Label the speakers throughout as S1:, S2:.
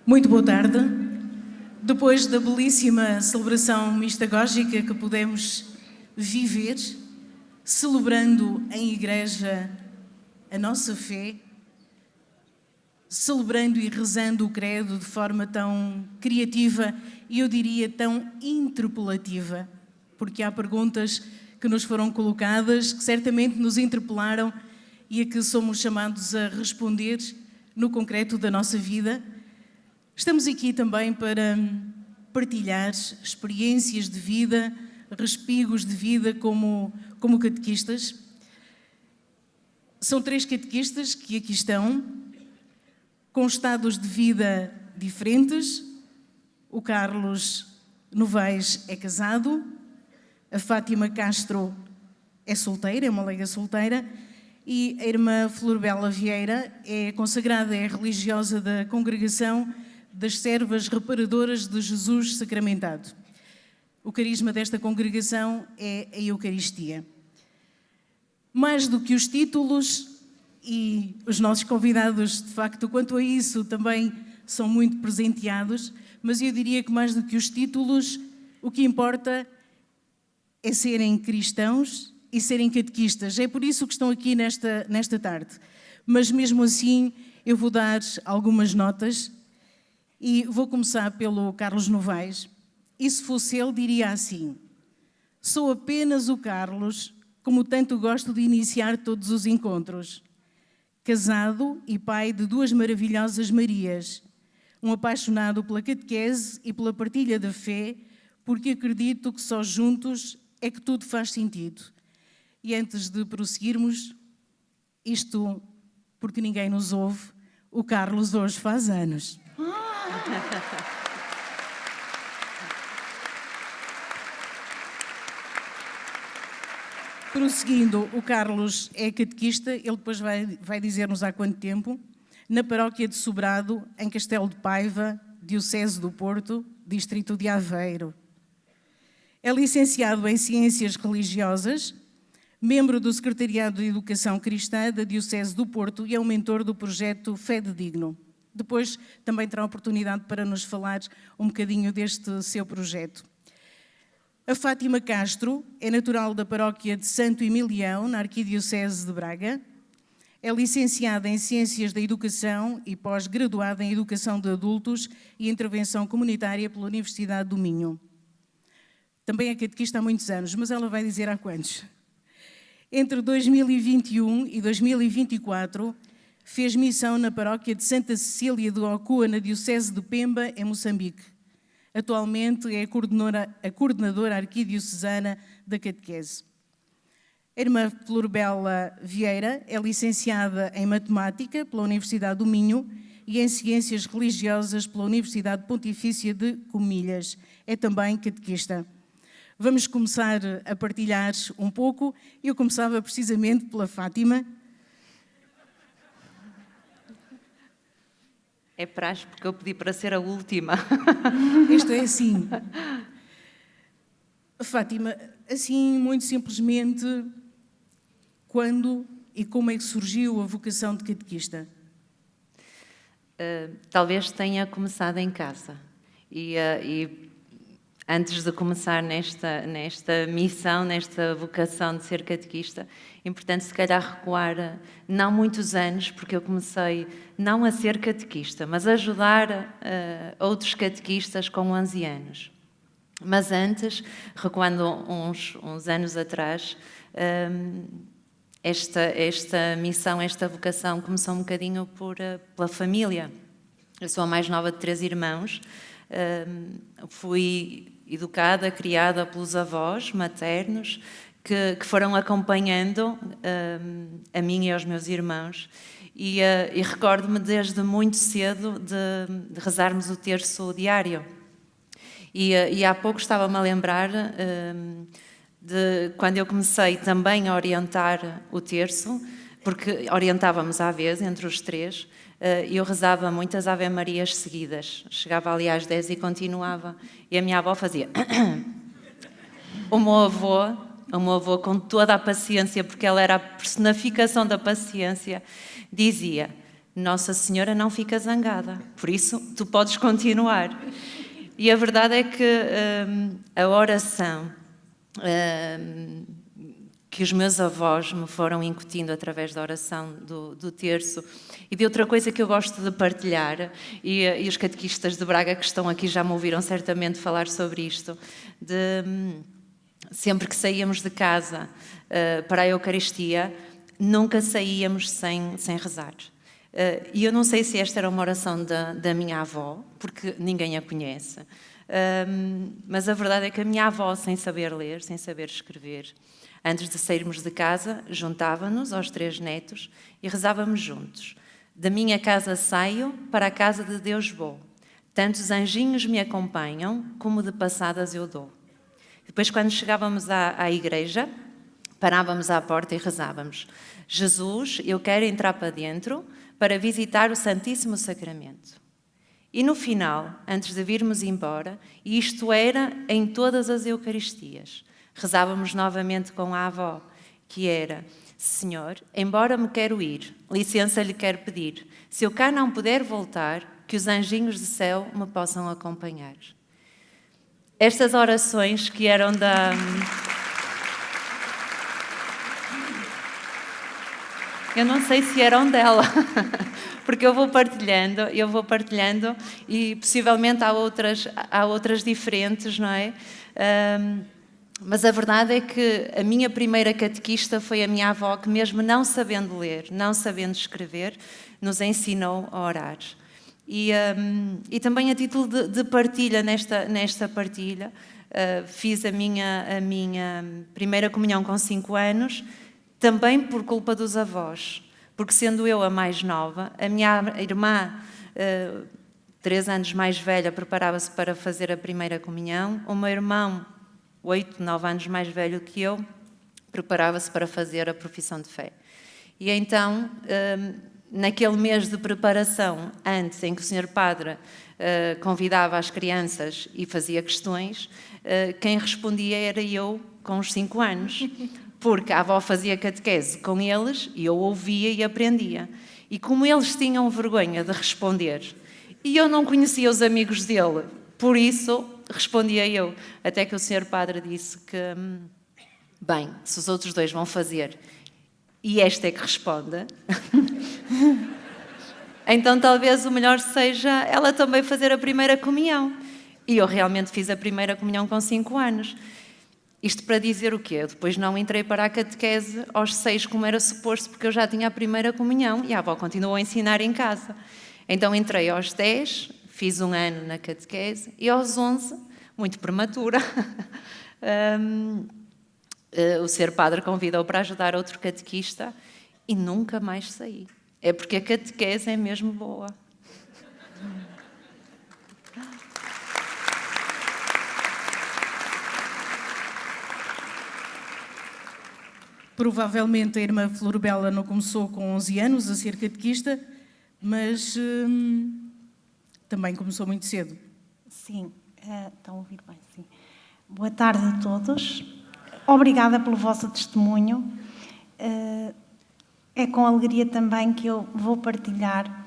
S1: Muito boa tarde. Depois da belíssima celebração mistagógica que pudemos viver, celebrando em igreja a nossa fé, celebrando e rezando o credo de forma tão criativa e eu diria tão interpelativa, porque há perguntas que nos foram colocadas que certamente nos interpelaram e a que somos chamados a responder no concreto da nossa vida. Estamos aqui também para partilhar experiências de vida, respigos de vida como catequistas. São 3 catequistas que aqui estão, com estados de vida diferentes. O Carlos Novaes é casado, a Fátima Castro é solteira, é uma leiga solteira, e a irmã Florbela Vieira é consagrada, é religiosa da congregação das Servas Reparadoras de Jesus Sacramentado. O carisma desta congregação é a Eucaristia. Mais do que os títulos, e os nossos convidados, de facto, quanto a isso, também são muito presenteados, mas eu diria que mais do que os títulos, o que importa é serem cristãos e serem catequistas. É por isso que estão aqui nesta tarde. Mas mesmo assim, eu vou dar algumas notas. E vou começar pelo Carlos Novaes. E se fosse ele, diria assim: sou apenas o Carlos, como tanto gosto de iniciar todos os encontros. Casado e pai de 2 maravilhosas Marias. Um apaixonado pela catequese e pela partilha da fé, porque acredito que só juntos é que tudo faz sentido. E antes de prosseguirmos, isto porque ninguém nos ouve, o Carlos hoje faz anos. Prosseguindo, o Carlos é catequista, ele depois vai dizer-nos há quanto tempo, na paróquia de Sobrado, em Castelo de Paiva, Diocese do Porto, distrito de Aveiro. É licenciado em Ciências Religiosas, membro do Secretariado de Educação Cristã da Diocese do Porto e é um mentor do projeto Fede Digno. Depois também terá oportunidade para nos falar um bocadinho deste seu projeto. A Fátima Castro é natural da paróquia de Santo Emilião, na Arquidiocese de Braga. É licenciada em Ciências da Educação e pós-graduada em Educação de Adultos e Intervenção Comunitária pela Universidade do Minho. Também é catequista há muitos anos, mas ela vai dizer há quantos. Entre 2021 e 2024, fez missão na paróquia de Santa Cecília de Ocoa, na Diocese de Pemba, em Moçambique. Atualmente é a coordenadora arquidiocesana da catequese. A irmã Florbela Vieira é licenciada em Matemática pela Universidade do Minho e em Ciências Religiosas pela Universidade Pontifícia de Comilhas. É também catequista. Vamos começar a partilhar um pouco. Eu começava precisamente pela Fátima.
S2: É praxe, porque eu pedi para ser a última.
S1: Isto é assim. Fátima, assim, muito simplesmente, quando e como é que surgiu a vocação de catequista?
S2: Talvez tenha começado em casa. E antes de começar nesta missão, nesta vocação de ser catequista, é importante se calhar recuar não muitos anos, porque eu comecei não a ser catequista, mas a ajudar outros catequistas com 11 anos. Mas antes, recuando uns anos atrás, esta missão, esta vocação começou um bocadinho pela família. Eu sou a mais nova de 3 irmãos, fui educada, criada pelos avós maternos que foram acompanhando a mim e aos meus irmãos e recordo-me desde muito cedo de rezarmos o terço diário e há pouco estava-me a lembrar de quando eu comecei também a orientar o terço, porque orientávamos à vez entre os 3. Eu rezava muitas Ave-Marias seguidas. Chegava ali às 10 e continuava. E a minha avó fazia... O meu avô, com toda a paciência, porque ela era a personificação da paciência, dizia: Nossa Senhora não fica zangada, por isso tu podes continuar. E a verdade é que a oração que os meus avós me foram incutindo através da oração do terço e de outra coisa que eu gosto de partilhar, e os catequistas de Braga que estão aqui já me ouviram certamente falar sobre isto, sempre que saíamos de casa para a Eucaristia, nunca saíamos sem rezar. E eu não sei se esta era uma oração da minha avó, porque ninguém a conhece, mas a verdade é que a minha avó, sem saber ler, sem saber escrever, antes de sairmos de casa, juntava-nos aos 3 netos e rezávamos juntos. Da minha casa saio, para a casa de Deus vou. Tantos anjinhos me acompanham, como de passadas eu dou. Depois, quando chegávamos à igreja, parávamos à porta e rezávamos: Jesus, eu quero entrar para dentro para visitar o Santíssimo Sacramento. E no final, antes de virmos embora, e isto era em todas as Eucaristias, rezávamos novamente com a avó, que era: Senhor, embora me quero ir, licença lhe quero pedir, se eu cá não puder voltar, que os anjinhos do céu me possam acompanhar. Estas orações que eram Eu não sei se eram dela, porque eu vou partilhando e possivelmente há outras diferentes, não é? Mas a verdade é que a minha primeira catequista foi a minha avó, que mesmo não sabendo ler, não sabendo escrever, nos ensinou a orar. E também a título de partilha, nesta partilha, fiz a minha primeira comunhão com 5 anos, também por culpa dos avós, porque sendo eu a mais nova, a minha irmã, 3 anos mais velha, preparava-se para fazer a primeira comunhão, o meu irmão, 8, 9 anos mais velho que eu, preparava-se para fazer a profissão de fé. E então, naquele mês de preparação, antes em que o Sr. Padre convidava as crianças e fazia questões, quem respondia era eu, com os 5 anos, porque a avó fazia catequese com eles e eu ouvia e aprendia. E como eles tinham vergonha de responder, e eu não conhecia os amigos dele, por isso respondia eu, até que o Sr. Padre disse que, bem, se os outros 2 vão fazer e esta é que responda, então talvez o melhor seja ela também fazer a primeira comunhão. E eu realmente fiz a primeira comunhão com 5 anos. Isto para dizer o quê? Eu depois não entrei para a catequese aos 6 como era suposto, porque eu já tinha a primeira comunhão e a avó continuou a ensinar em casa. Então entrei aos 10, fiz 1 ano na catequese e aos 11, muito prematura, o Sr. Padre convidou para ajudar outro catequista e nunca mais saí. É porque a catequese é mesmo boa.
S1: Provavelmente a irmã Florbela não começou com 11 anos a ser catequista, mas também começou muito cedo.
S3: Sim, estão a ouvir bem, sim. Boa tarde a todos. Obrigada pelo vosso testemunho. É com alegria também que eu vou partilhar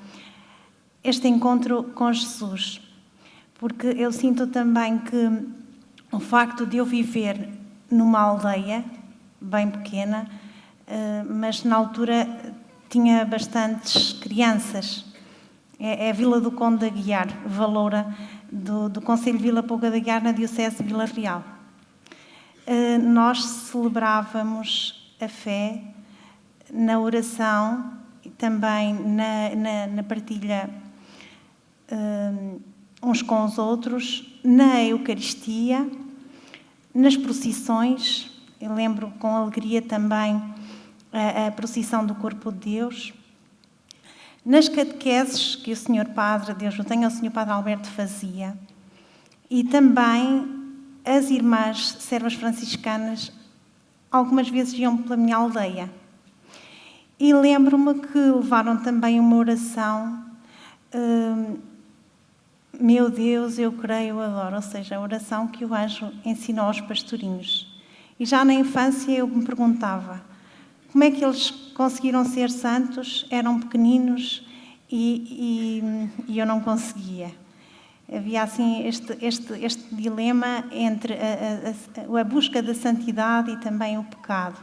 S3: este encontro com Jesus, porque eu sinto também que o facto de eu viver numa aldeia bem pequena, mas na altura tinha bastantes crianças. É a Vila do Conde de Aguiar, Valoura, do Concelho de Vila Pouca de Aguiar, na Diocese de Vila Real. Nós celebrávamos a fé na oração e também na partilha uns com os outros, na Eucaristia, nas procissões. Eu lembro com alegria também a procissão do Corpo de Deus. Nas catequeses que o Sr. Padre, Deus o tenha, o Sr. Padre Alberto fazia. E também as irmãs servas franciscanas algumas vezes iam pela minha aldeia. E lembro-me que levaram também uma oração, meu Deus, eu creio, eu adoro, ou seja, a oração que o anjo ensinou aos pastorinhos. E já na infância eu me perguntava como é que eles conseguiram ser santos, eram pequeninos e eu não conseguia. Havia assim este dilema entre a busca da santidade e também o pecado.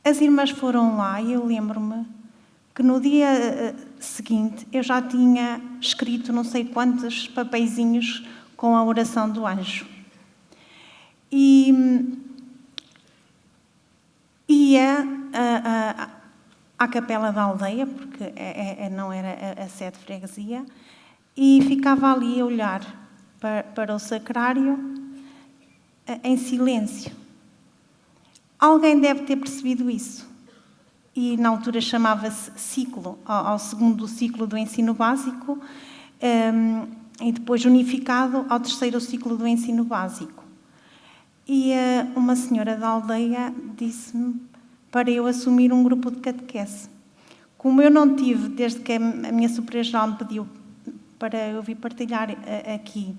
S3: As irmãs foram lá e eu lembro-me que no dia seguinte eu já tinha escrito não sei quantos papeizinhos com a oração do anjo. E ia à capela da aldeia, porque não era a sede de freguesia, e ficava ali a olhar para o sacrário em silêncio. Alguém deve ter percebido isso. E na altura chamava-se ciclo, ao segundo ciclo do ensino básico, e depois unificado ao terceiro ciclo do ensino básico. E uma senhora da aldeia disse-me para eu assumir um grupo de catequese. Como eu não tive, desde que a minha superior-geral me pediu para eu vir partilhar aqui,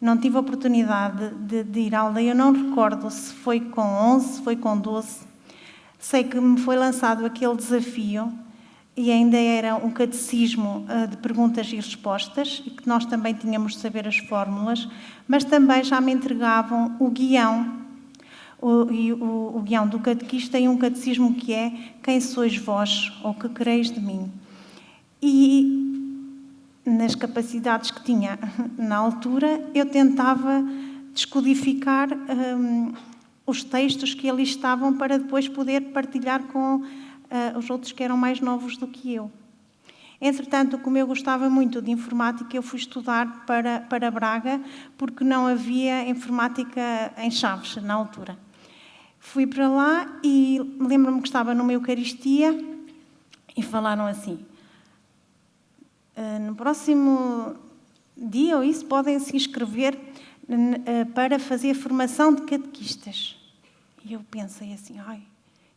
S3: não tive a oportunidade de ir à aldeia, eu não recordo se foi com 11, se foi com 12. Sei que me foi lançado aquele desafio e ainda era um catecismo de perguntas e respostas, e que nós também tínhamos de saber as fórmulas, mas também já me entregavam o guião, o guião do catequista e um catecismo que é quem sois vós ou que quereis de mim. E nas capacidades que tinha na altura, eu tentava descodificar os textos que ali estavam para depois poder partilhar com os outros que eram mais novos do que eu. Entretanto, como eu gostava muito de informática, eu fui estudar para Braga, porque não havia informática em Chaves na altura. Fui para lá e lembro-me que estava numa Eucaristia e falaram assim: no próximo dia ou isso podem se inscrever para fazer a formação de catequistas. E eu pensei assim,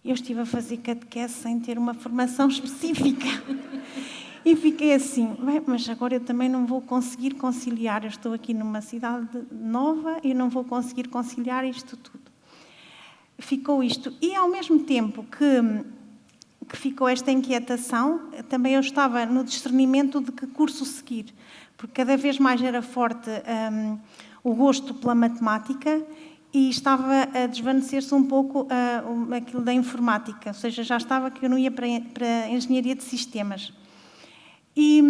S3: eu estive a fazer catequese sem ter uma formação específica. E fiquei assim, mas agora eu também não vou conseguir conciliar, eu estou aqui numa cidade nova e não vou conseguir conciliar isto tudo. Ficou isto. E ao mesmo tempo que ficou esta inquietação, também eu estava no discernimento de que curso seguir, porque cada vez mais era forte o gosto pela matemática e estava a desvanecer-se um pouco aquilo da informática, ou seja, já estava que eu não ia para a engenharia de sistemas. E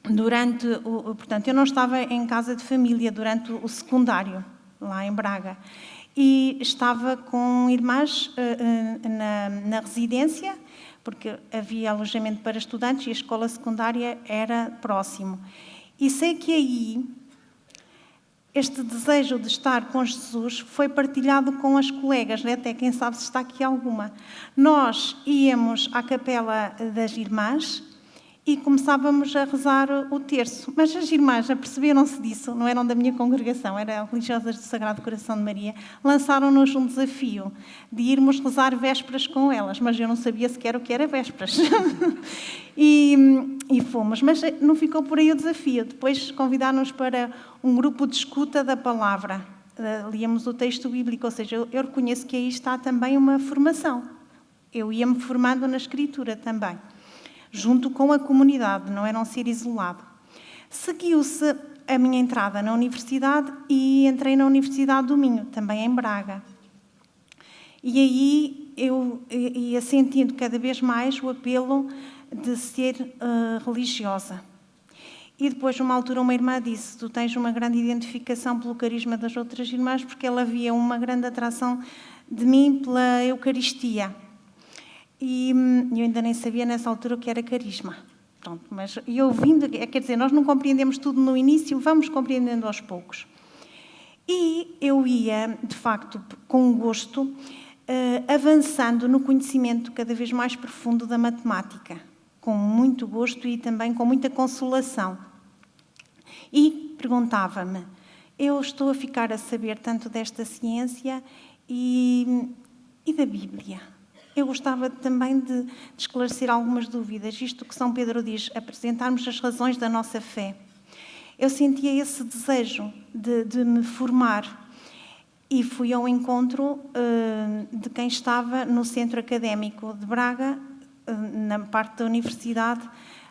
S3: portanto, eu não estava em casa de família durante o secundário, lá em Braga. E estava com irmãs na residência, porque havia alojamento para estudantes e a escola secundária era próximo. E sei que aí este desejo de estar com Jesus foi partilhado com as colegas, até quem sabe se está aqui alguma. Nós íamos à capela das irmãs e começávamos a rezar o terço. Mas as irmãs aperceberam-se disso, não eram da minha congregação, eram religiosas do Sagrado Coração de Maria, lançaram-nos um desafio de irmos rezar vésperas com elas, mas eu não sabia sequer o que era vésperas. E fomos, mas não ficou por aí o desafio. Depois convidaram-nos para um grupo de escuta da palavra. Líamos o texto bíblico, ou seja, eu reconheço que aí está também uma formação. Eu ia-me formando na escritura também, junto com a comunidade, não era um ser isolado. Seguiu-se a minha entrada na universidade e entrei na Universidade do Minho, também em Braga. E aí eu ia sentindo cada vez mais o apelo de ser religiosa. E depois, numa altura, uma irmã disse: tu tens uma grande identificação pelo carisma das outras irmãs, porque ela havia uma grande atração de mim pela Eucaristia. E eu ainda nem sabia nessa altura o que era carisma. Pronto, mas eu ouvindo, quer dizer, nós não compreendemos tudo no início, vamos compreendendo aos poucos. E eu ia, de facto, com gosto, avançando no conhecimento cada vez mais profundo da matemática, com muito gosto e também com muita consolação. E perguntava-me, eu estou a ficar a saber tanto desta ciência e da Bíblia. Eu gostava também de esclarecer algumas dúvidas. Isto que São Pedro diz, apresentarmos as razões da nossa fé. Eu sentia esse desejo de me formar e fui ao encontro de quem estava no Centro Académico de Braga, na parte da universidade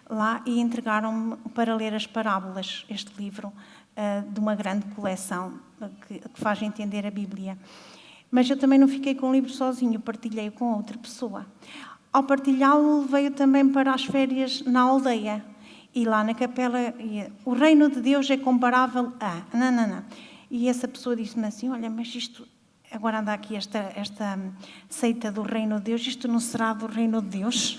S3: lá e entregaram-me para ler as parábolas, este livro de uma grande coleção que faz entender a Bíblia. Mas eu também não fiquei com o livro sozinho, partilhei-o com outra pessoa. Ao partilhá-lo, veio também para as férias na aldeia. E lá na capela, o reino de Deus é comparável a... Não. E essa pessoa disse-me assim, olha, mas isto... Agora anda aqui esta seita do reino de Deus, isto não será do reino de Deus?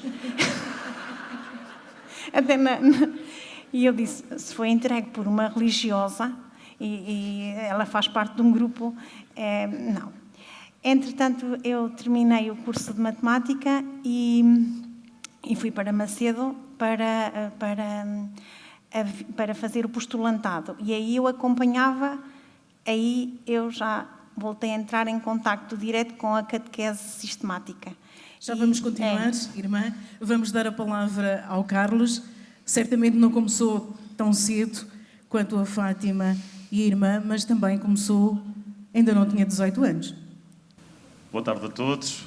S3: E eu disse, se foi entregue por uma religiosa e ela faz parte de um grupo, não. Entretanto, eu terminei o curso de matemática e fui para Macedo para fazer o postulantado. E aí eu acompanhava, aí eu já voltei a entrar em contacto direto com a catequese sistemática.
S1: Já vamos continuar, irmã. Vamos dar a palavra ao Carlos. Certamente não começou tão cedo quanto a Fátima e a irmã, mas também começou, ainda não tinha 18 anos.
S4: Boa tarde a todos.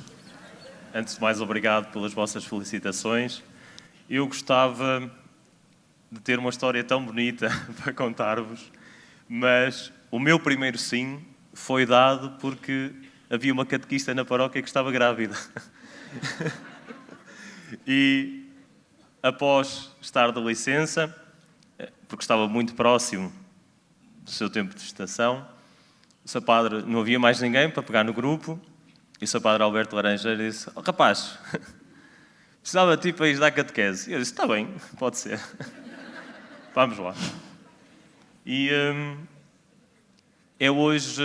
S4: Antes de mais, obrigado pelas vossas felicitações. Eu gostava de ter uma história tão bonita para contar-vos, mas o meu primeiro sim foi dado porque havia uma catequista na paróquia que estava grávida. E após estar de licença, porque estava muito próximo do seu tempo de gestação, o seu padre, não havia mais ninguém para pegar no grupo, e o seu padre Alberto Laranjeira disse, oh, rapaz, precisava de ti para ir dar catequese. E eu disse, está bem, pode ser. Vamos lá. E é hoje,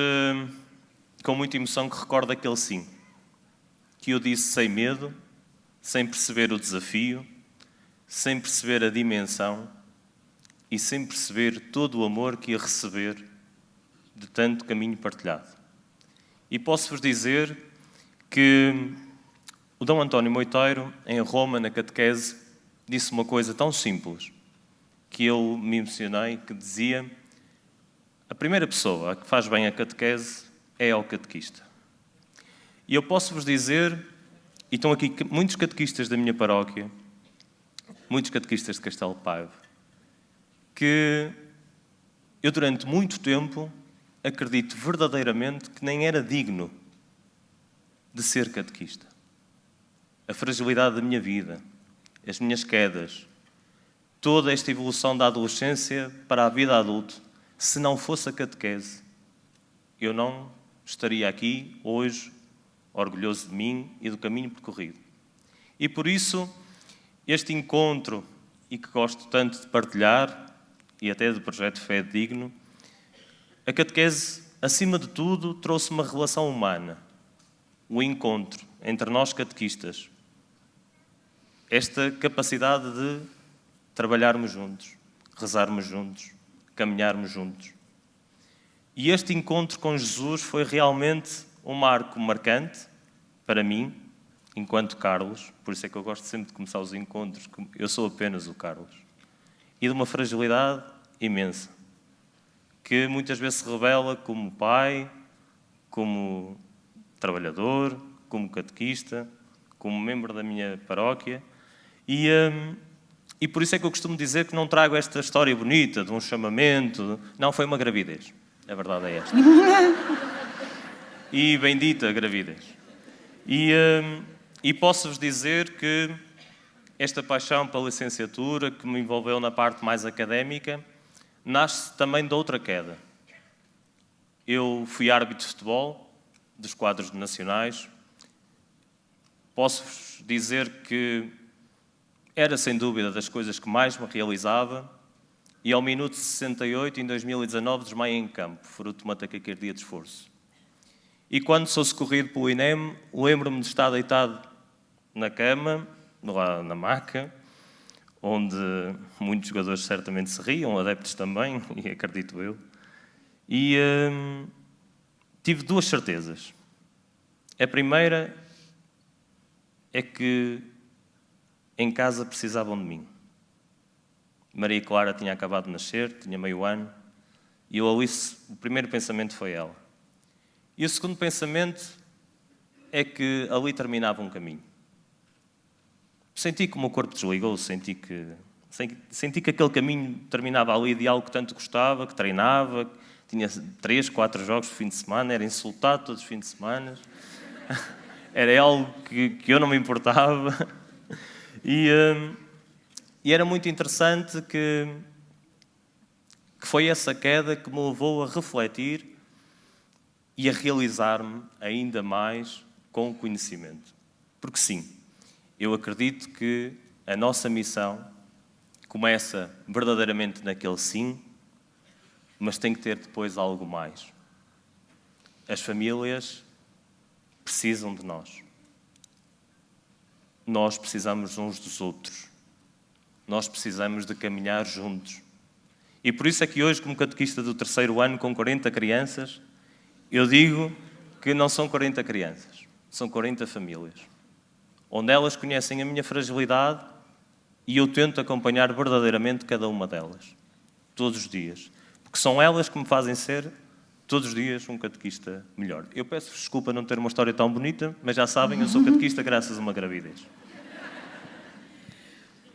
S4: com muita emoção, que recordo aquele sim, que eu disse sem medo, sem perceber o desafio, sem perceber a dimensão e sem perceber todo o amor que ia receber de tanto caminho partilhado. E posso-vos dizer que o Dom António Moiteiro, em Roma, na catequese, disse uma coisa tão simples que eu me emocionei, que dizia: a primeira pessoa que faz bem a catequese é o catequista. E eu posso-vos dizer, e estão aqui muitos catequistas da minha paróquia, muitos catequistas de Castelo Paiva, que eu durante muito tempo acredito verdadeiramente que nem era digno de ser catequista. A fragilidade da minha vida, as minhas quedas, toda esta evolução da adolescência para a vida adulta, se não fosse a catequese, eu não estaria aqui hoje orgulhoso de mim e do caminho percorrido. E por isso, este encontro, e que gosto tanto de partilhar, e até do projeto Fé Digno, a catequese, acima de tudo, trouxe uma relação humana, o encontro entre nós catequistas, esta capacidade de trabalharmos juntos, rezarmos juntos, caminharmos juntos. E este encontro com Jesus foi realmente um marco marcante para mim, enquanto Carlos, por isso é que eu gosto sempre de começar os encontros, eu sou apenas o Carlos, e de uma fragilidade imensa, que muitas vezes se revela como pai, como trabalhador, como catequista, como membro da minha paróquia, e por isso é que eu costumo dizer que não trago esta história bonita de um chamamento, não, foi uma gravidez, a verdade é esta. E bendita gravidez. E posso-vos dizer que esta paixão pela licenciatura, que me envolveu na parte mais académica, nasce também de outra queda. Eu fui árbitro de futebol, dos quadros nacionais. Posso-vos dizer que era, sem dúvida, das coisas que mais me realizava, e ao minuto 68, em 2019, desmaiei em campo, fruto de uma taquicardia de esforço. E quando sou socorrido pelo INEM, lembro-me de estar deitado na cama, lá na maca, onde muitos jogadores certamente se riam, adeptos também, e acredito eu. E tive duas certezas. A primeira é que em casa precisavam de mim. Maria Clara tinha acabado de nascer, tinha meio ano, e eu, Alice, o primeiro pensamento foi ela. E o segundo pensamento é que ali terminava um caminho. senti que o meu corpo desligou, senti que aquele caminho terminava ali de algo que tanto gostava, que treinava, que tinha 3, 4 jogos por fim de semana, era insultado todos os fins de semana, era algo que eu não me importava. E era muito interessante que foi essa queda que me levou a refletir e a realizar-me ainda mais com o conhecimento. Porque sim, eu acredito que a nossa missão começa verdadeiramente naquele sim, mas tem que ter depois algo mais. As famílias precisam de nós. Nós precisamos uns dos outros. Nós precisamos de caminhar juntos. E por isso é que hoje, como catequista do 3º ano, com 40 crianças, eu digo que não são 40 crianças, são 40 famílias, onde elas conhecem a minha fragilidade e eu tento acompanhar verdadeiramente cada uma delas, todos os dias, porque são elas que me fazem ser, todos os dias, um catequista melhor. Eu peço desculpa não ter uma história tão bonita, mas já sabem, eu sou catequista graças a uma gravidez.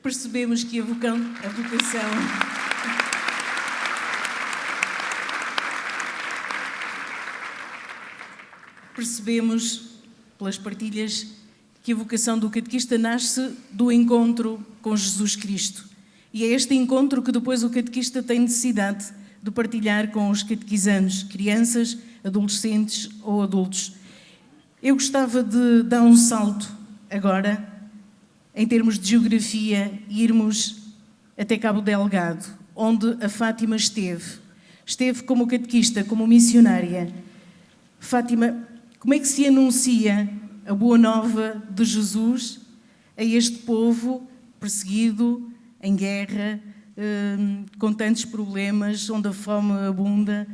S1: Percebemos que a vocação... Percebemos, pelas partilhas, que a vocação do catequista nasce do encontro com Jesus Cristo. E é este encontro que depois o catequista tem necessidade de partilhar com os catequizandos, crianças, adolescentes ou adultos. Eu gostava de dar um salto agora, em termos de geografia, e irmos até Cabo Delgado, onde a Fátima esteve. Esteve como catequista, como missionária. Fátima, como é que se anuncia a boa nova de Jesus a este povo perseguido, em guerra, com tantos problemas, onde a fome abunda?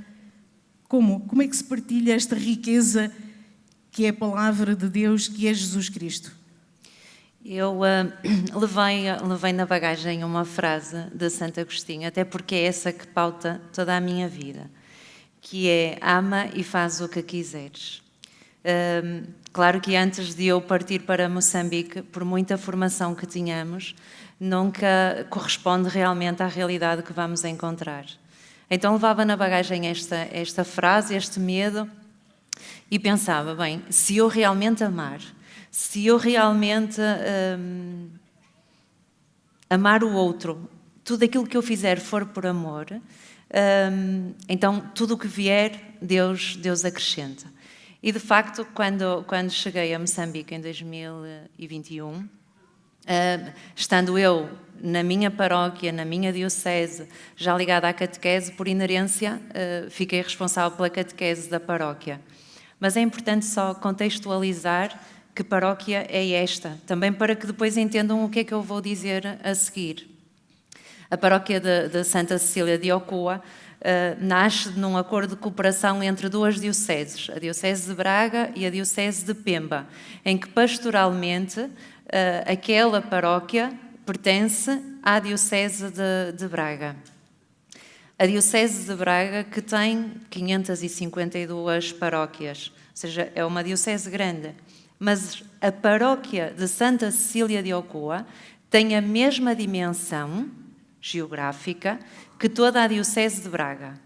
S1: Como é que se partilha esta riqueza que é a palavra de Deus, que é Jesus Cristo?
S2: Eu levei na bagagem uma frase de Santo Agostinho, até porque é essa que pauta toda a minha vida, que é: ama e faz o que quiseres. Claro que antes de eu partir para Moçambique, por muita formação que tínhamos, nunca corresponde realmente à realidade que vamos encontrar. Então levava na bagagem esta frase, este medo, e pensava, bem, se eu realmente amar, se eu realmente amar o outro, tudo aquilo que eu fizer for por amor, então tudo o que vier, Deus acrescenta. E de facto, quando cheguei a Moçambique em 2021, estando eu na minha paróquia, na minha diocese, já ligada à catequese, por inerência, fiquei responsável pela catequese da paróquia. Mas é importante só contextualizar que paróquia é esta, também para que depois entendam o que é que eu vou dizer a seguir. A paróquia de Santa Cecília de Ocoa nasce num acordo de cooperação entre duas dioceses, a Diocese de Braga e a Diocese de Pemba, em que pastoralmente aquela paróquia pertence à Diocese de Braga. A Diocese de Braga, que tem 552 paróquias, ou seja, é uma diocese grande, mas a paróquia de Santa Cecília de Ocoa tem a mesma dimensão geográfica que toda a Diocese de Braga.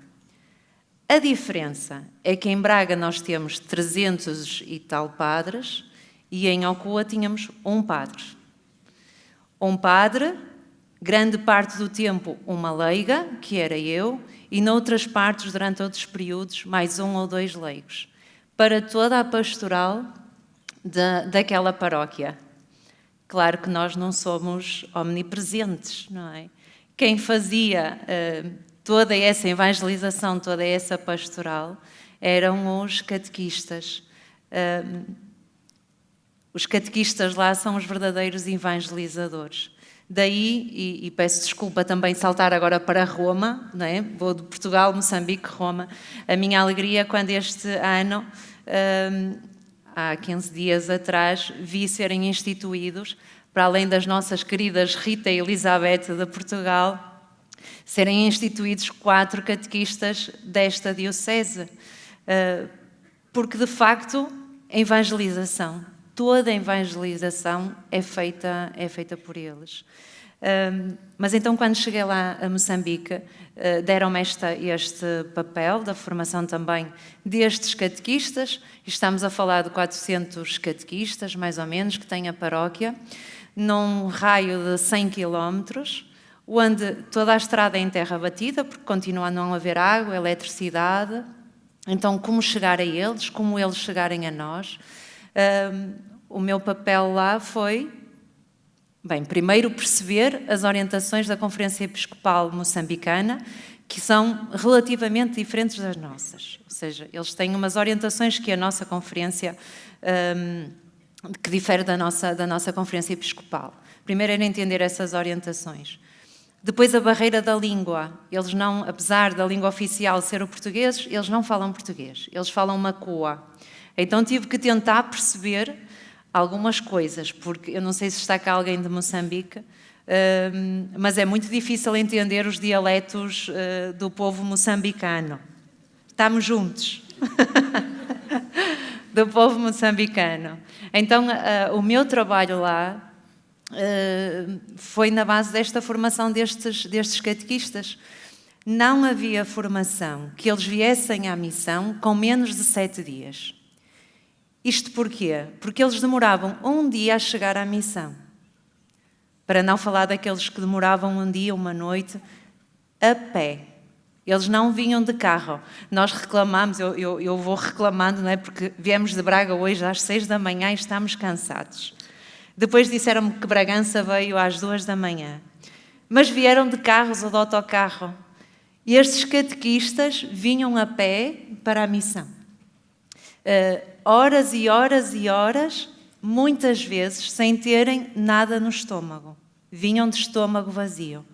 S2: A diferença é que em Braga nós temos 300 e tal padres e em Ocoa tínhamos um padre. Um padre, grande parte do tempo uma leiga, que era eu, e noutras partes, durante outros períodos, mais 1 ou 2 leigos, para toda a pastoral daquela paróquia. Claro que nós não somos omnipresentes, não é? Quem fazia toda essa evangelização, toda essa pastoral, eram os catequistas. Os catequistas lá são os verdadeiros evangelizadores. Daí, e peço desculpa também saltar agora para Roma, não é? Vou de Portugal, Moçambique, Roma. A minha alegria quando este ano, há 15 dias atrás, vi serem instituídos, para além das nossas queridas Rita e Elizabeth de Portugal, serem instituídos 4 catequistas desta diocese. Porque, de facto, a evangelização, toda a evangelização é feita por eles. Mas então, quando cheguei lá a Moçambique, deram-me este papel da formação também destes catequistas. Estamos a falar de 400 catequistas, mais ou menos, que têm a paróquia, num raio de 100 quilómetros, onde toda a estrada é em terra batida, porque continua a não haver água, eletricidade. Então, como chegar a eles, como eles chegarem a nós. O meu papel lá foi, primeiro perceber as orientações da Conferência Episcopal Moçambicana, que são relativamente diferentes das nossas. Ou seja, eles têm umas orientações que a nossa conferência, que difere da nossa Conferência Episcopal. Primeiro era entender essas orientações. Depois a barreira da língua. Eles não, apesar da língua oficial ser o português, eles não falam português, eles falam macoa. Então tive que tentar perceber algumas coisas, porque eu não sei se está cá alguém de Moçambique, mas é muito difícil entender os dialetos do povo moçambicano. Estamos juntos. Do povo moçambicano. Então, o meu trabalho lá foi na base desta formação destes catequistas. Não havia formação que eles viessem à missão com menos de 7 dias. Isto porquê? Porque eles demoravam um dia a chegar à missão. Para não falar daqueles que demoravam um dia, uma noite, a pé. Eles não vinham de carro. Nós reclamamos, eu vou reclamando, não é? Porque viemos de Braga hoje às 6 da manhã e estamos cansados. Depois disseram-me que Bragança veio às 2 da manhã. Mas vieram de carros ou de autocarro. E estes catequistas vinham a pé para a missão. Horas e horas e horas, muitas vezes, sem terem nada no estômago. Vinham de estômago vazio.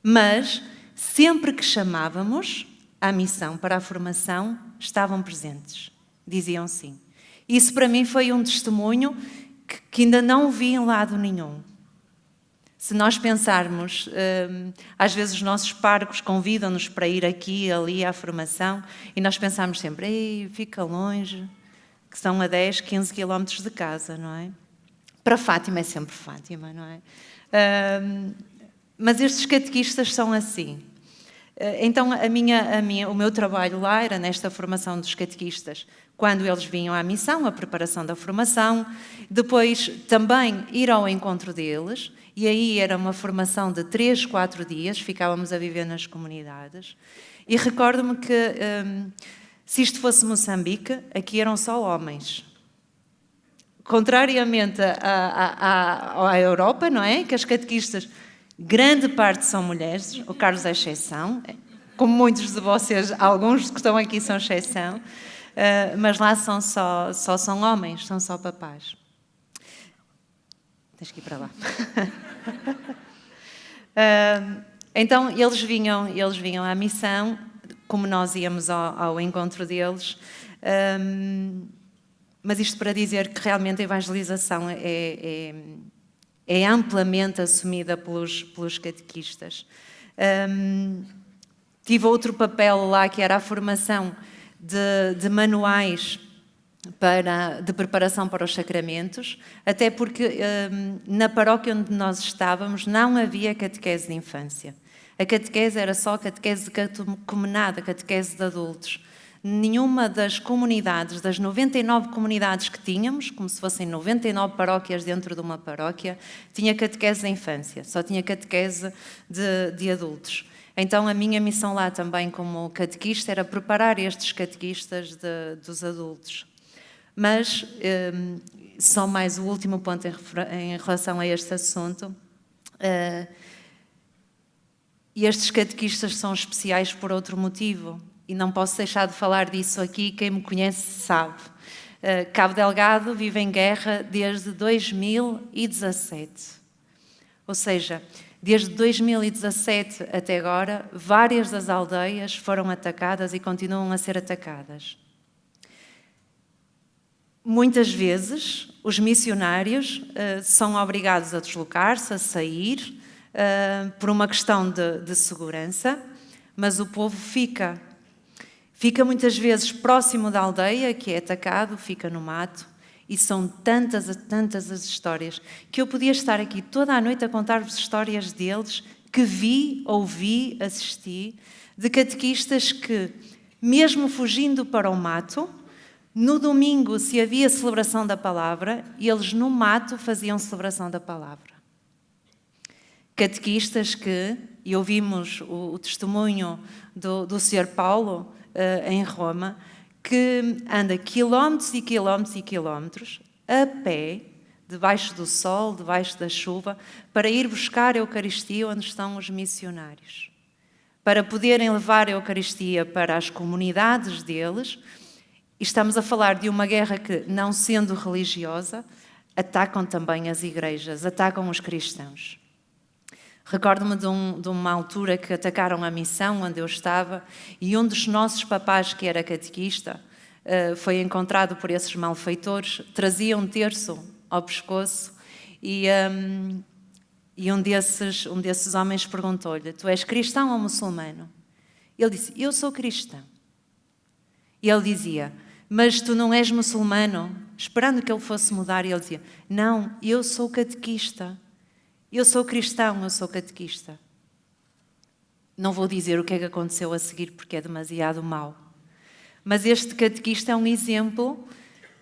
S2: Mas, sempre que chamávamos à missão para a formação, estavam presentes. Diziam sim. Isso para mim foi um testemunho que ainda não vi em lado nenhum. Se nós pensarmos, às vezes os nossos párocos convidam-nos para ir aqui e ali à formação e nós pensamos sempre, ei, fica longe, que são a 10, 15 quilómetros de casa, não é? Para Fátima é sempre Fátima, não é? Mas estes catequistas são assim. Então, o meu trabalho lá era nesta formação dos catequistas. Quando eles vinham à missão, a preparação da formação, depois também ir ao encontro deles, e aí era uma formação de 3, 4 dias, ficávamos a viver nas comunidades. E recordo-me que, se isto fosse Moçambique, aqui eram só homens. Contrariamente à Europa, não é? Que as catequistas, grande parte são mulheres, o Carlos é exceção, como muitos de vocês, alguns que estão aqui são exceção, mas lá são homens, são só papás. Tens que ir para lá. Então, eles vinham à missão, como nós íamos ao encontro deles, mas isto para dizer que realmente a evangelização é amplamente assumida pelos catequistas. Tive outro papel lá, que era a formação de manuais de preparação para os sacramentos, até porque na paróquia onde nós estávamos não havia catequese de infância. A catequese era só a catequese catecumenada, a catequese de adultos. Nenhuma das comunidades, das 99 comunidades que tínhamos, como se fossem 99 paróquias dentro de uma paróquia, tinha catequese de infância, só tinha catequese de adultos. Então a minha missão lá também como catequista era preparar estes catequistas dos adultos. Mas, só mais o último ponto em relação a este assunto, estes catequistas são especiais por outro motivo, e não posso deixar de falar disso aqui, quem me conhece sabe. Cabo Delgado vive em guerra desde 2017. Ou seja, desde 2017 até agora, várias das aldeias foram atacadas e continuam a ser atacadas. Muitas vezes, os missionários são obrigados a deslocar-se, a sair, por uma questão de segurança, mas o povo fica muitas vezes próximo da aldeia, que é atacado, fica no mato, E são tantas as histórias que eu podia estar aqui toda a noite a contar-vos histórias deles que vi, ouvi, assisti, de catequistas que, mesmo fugindo para o mato, no domingo, se havia celebração da palavra, eles no mato faziam celebração da palavra. Catequistas que, e ouvimos o testemunho do Sr. Paulo em Roma, que anda quilómetros e quilómetros e quilómetros a pé, debaixo do sol, debaixo da chuva, para ir buscar a Eucaristia onde estão os missionários. Para poderem levar a Eucaristia para as comunidades deles. E estamos a falar de uma guerra que, não sendo religiosa, atacam também as igrejas, atacam os cristãos. Recordo-me de uma altura que atacaram a missão onde eu estava e um dos nossos papás, que era catequista, foi encontrado por esses malfeitores, trazia um terço ao pescoço e um desses homens perguntou-lhe: tu és cristão ou muçulmano? Ele disse: eu sou cristão. E ele dizia: mas tu não és muçulmano? Esperando que ele fosse mudar, ele dizia: não, eu sou catequista. Eu sou cristão, eu sou catequista. Não vou dizer o que é que aconteceu a seguir porque é demasiado mau. Mas este catequista é um exemplo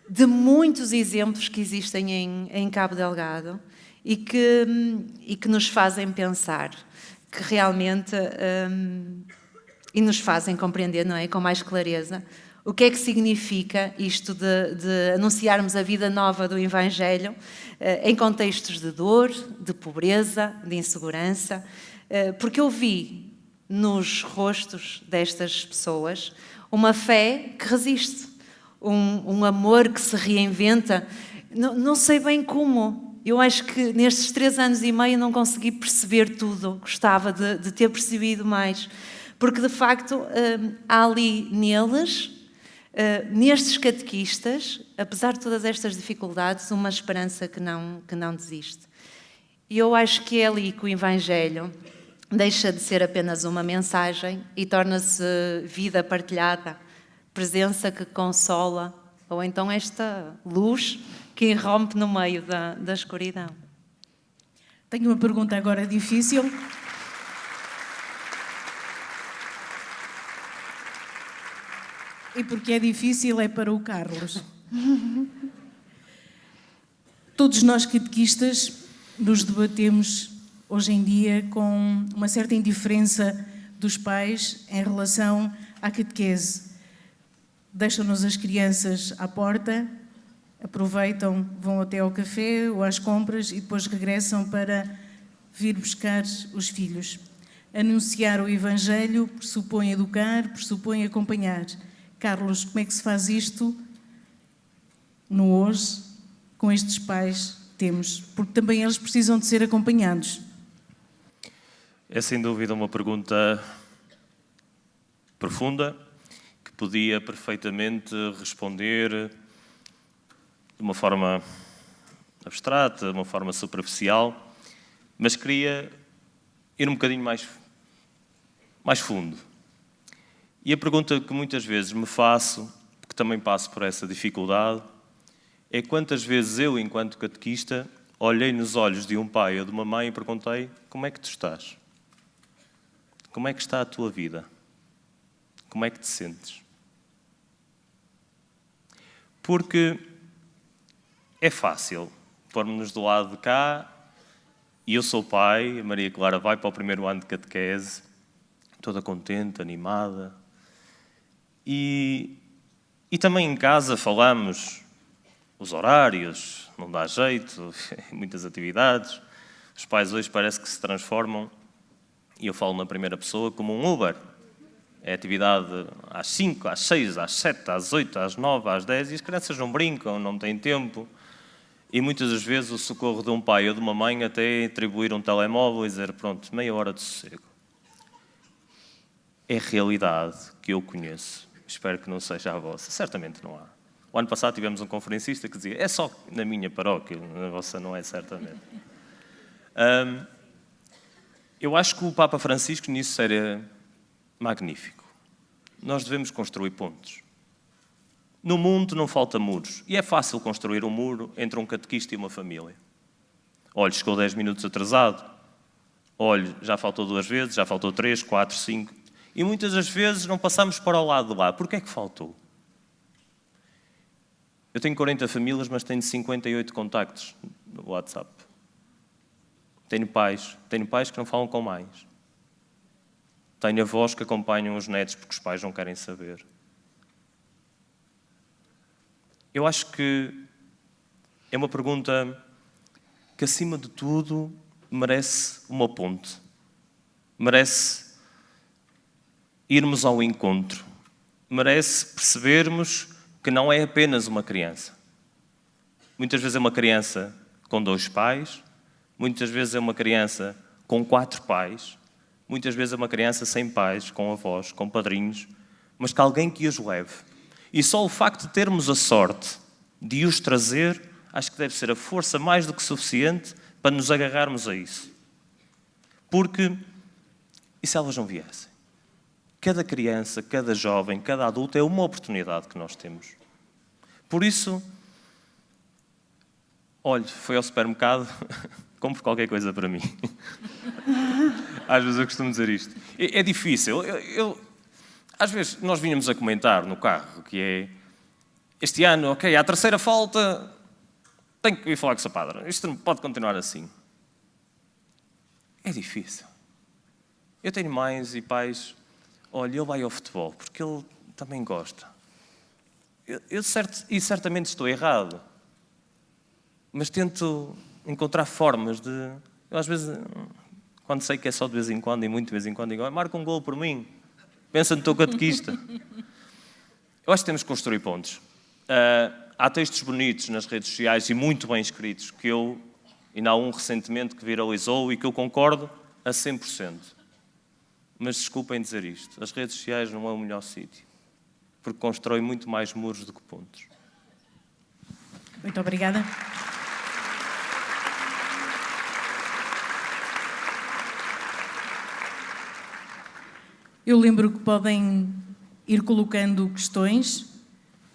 S2: de muitos exemplos que existem em Cabo Delgado e que nos fazem pensar que realmente e nos fazem compreender, não é, com mais clareza, o que é que significa isto de anunciarmos a vida nova do Evangelho em contextos de dor, de pobreza, de insegurança, porque eu vi nos rostos destas pessoas uma fé que resiste, um amor que se reinventa. Não sei bem como. Eu acho que nestes 3 anos e meio não consegui perceber tudo, gostava de ter percebido mais, porque de facto há ali neles, nestes catequistas, apesar de todas estas dificuldades, uma esperança que não desiste. E eu acho que é ali que o Evangelho deixa de ser apenas uma mensagem e torna-se vida partilhada, presença que consola, ou então esta luz que irrompe no meio da escuridão.
S1: Tenho uma pergunta agora difícil. E porque é difícil é para o Carlos. Todos nós catequistas nos debatemos hoje em dia com uma certa indiferença dos pais em relação à catequese. Deixam-nos as crianças à porta, aproveitam, vão até ao café ou às compras e depois regressam para vir buscar os filhos. Anunciar o Evangelho pressupõe educar, pressupõe acompanhar. Carlos, como é que se faz isto no hoje, com estes pais que temos? Porque também eles precisam de ser acompanhados.
S4: É sem dúvida uma pergunta profunda que podia perfeitamente responder de uma forma abstrata, de uma forma superficial, mas queria ir um bocadinho mais fundo. E a pergunta que muitas vezes me faço, porque também passo por essa dificuldade, é quantas vezes eu, enquanto catequista, olhei nos olhos de um pai ou de uma mãe e perguntei: como é que tu estás? Como é que está a tua vida? Como é que te sentes? Porque é fácil pormos-nos do lado de cá e eu sou pai, a Maria Clara vai para o 1º ano de catequese, toda contente, animada. E também em casa falamos os horários, não dá jeito, muitas atividades. Os pais hoje parece que se transformam, e eu falo na primeira pessoa, como um Uber. É atividade às 5, às 6, às 7, às 8, às 9, às 10, e as crianças não brincam, não têm tempo. E muitas das vezes o socorro de um pai ou de uma mãe até é atribuir um telemóvel e dizer: pronto, meia hora de sossego. É a realidade que eu conheço. Espero que não seja a vossa. Certamente não há. O ano passado tivemos um conferencista que dizia: é só na minha paróquia, na vossa não é certamente. Eu acho que o Papa Francisco nisso era magnífico. Nós devemos construir pontos. No mundo não falta muros. E é fácil construir um muro entre um catequista e uma família. Olha, chegou 10 minutos atrasado. Olha, já faltou 2 vezes, já faltou 3, 4, 5. E muitas das vezes não passamos para o lado de lá. Porquê é que faltou? Eu tenho 40 famílias, mas tenho 58 contactos no WhatsApp. Tenho pais que não falam com mães. Tenho avós que acompanham os netos porque os pais não querem saber. Eu acho que é uma pergunta que, acima de tudo, merece uma ponte. Merece irmos ao encontro. Merece percebermos que não é apenas uma criança. Muitas vezes é uma criança com 2 pais, muitas vezes é uma criança com 4 pais, muitas vezes é uma criança sem pais, com avós, com padrinhos, mas que alguém que os leve. E só o facto de termos a sorte de os trazer, acho que deve ser a força mais do que suficiente para nos agarrarmos a isso. Porque, e se elas não viessem? Cada criança, cada jovem, cada adulto é uma oportunidade que nós temos. Por isso, olhe, foi ao supermercado, compre qualquer coisa para mim. Às vezes eu costumo dizer isto. É difícil. Às vezes nós vínhamos a comentar no carro que é este ano, ok, à terceira falta, tenho que ir falar com o seu padre. Isto não pode continuar assim. É difícil. Eu tenho mães e pais. Olha, ele vai ao futebol, porque ele também gosta. E certamente estou errado. Mas tento encontrar formas de... Eu às vezes, quando sei que é só de vez em quando e muito de vez em quando, digo, marca um golo por mim. Pensa no teu catequista. Eu acho que temos que construir pontos. Há textos bonitos nas redes sociais e muito bem escritos, que eu, ainda há um recentemente que viralizou e que eu concordo a 100%. Mas desculpem dizer isto, as redes sociais não é o melhor sítio, porque constrói muito mais muros do que pontos.
S1: Muito obrigada. Eu lembro que podem ir colocando questões,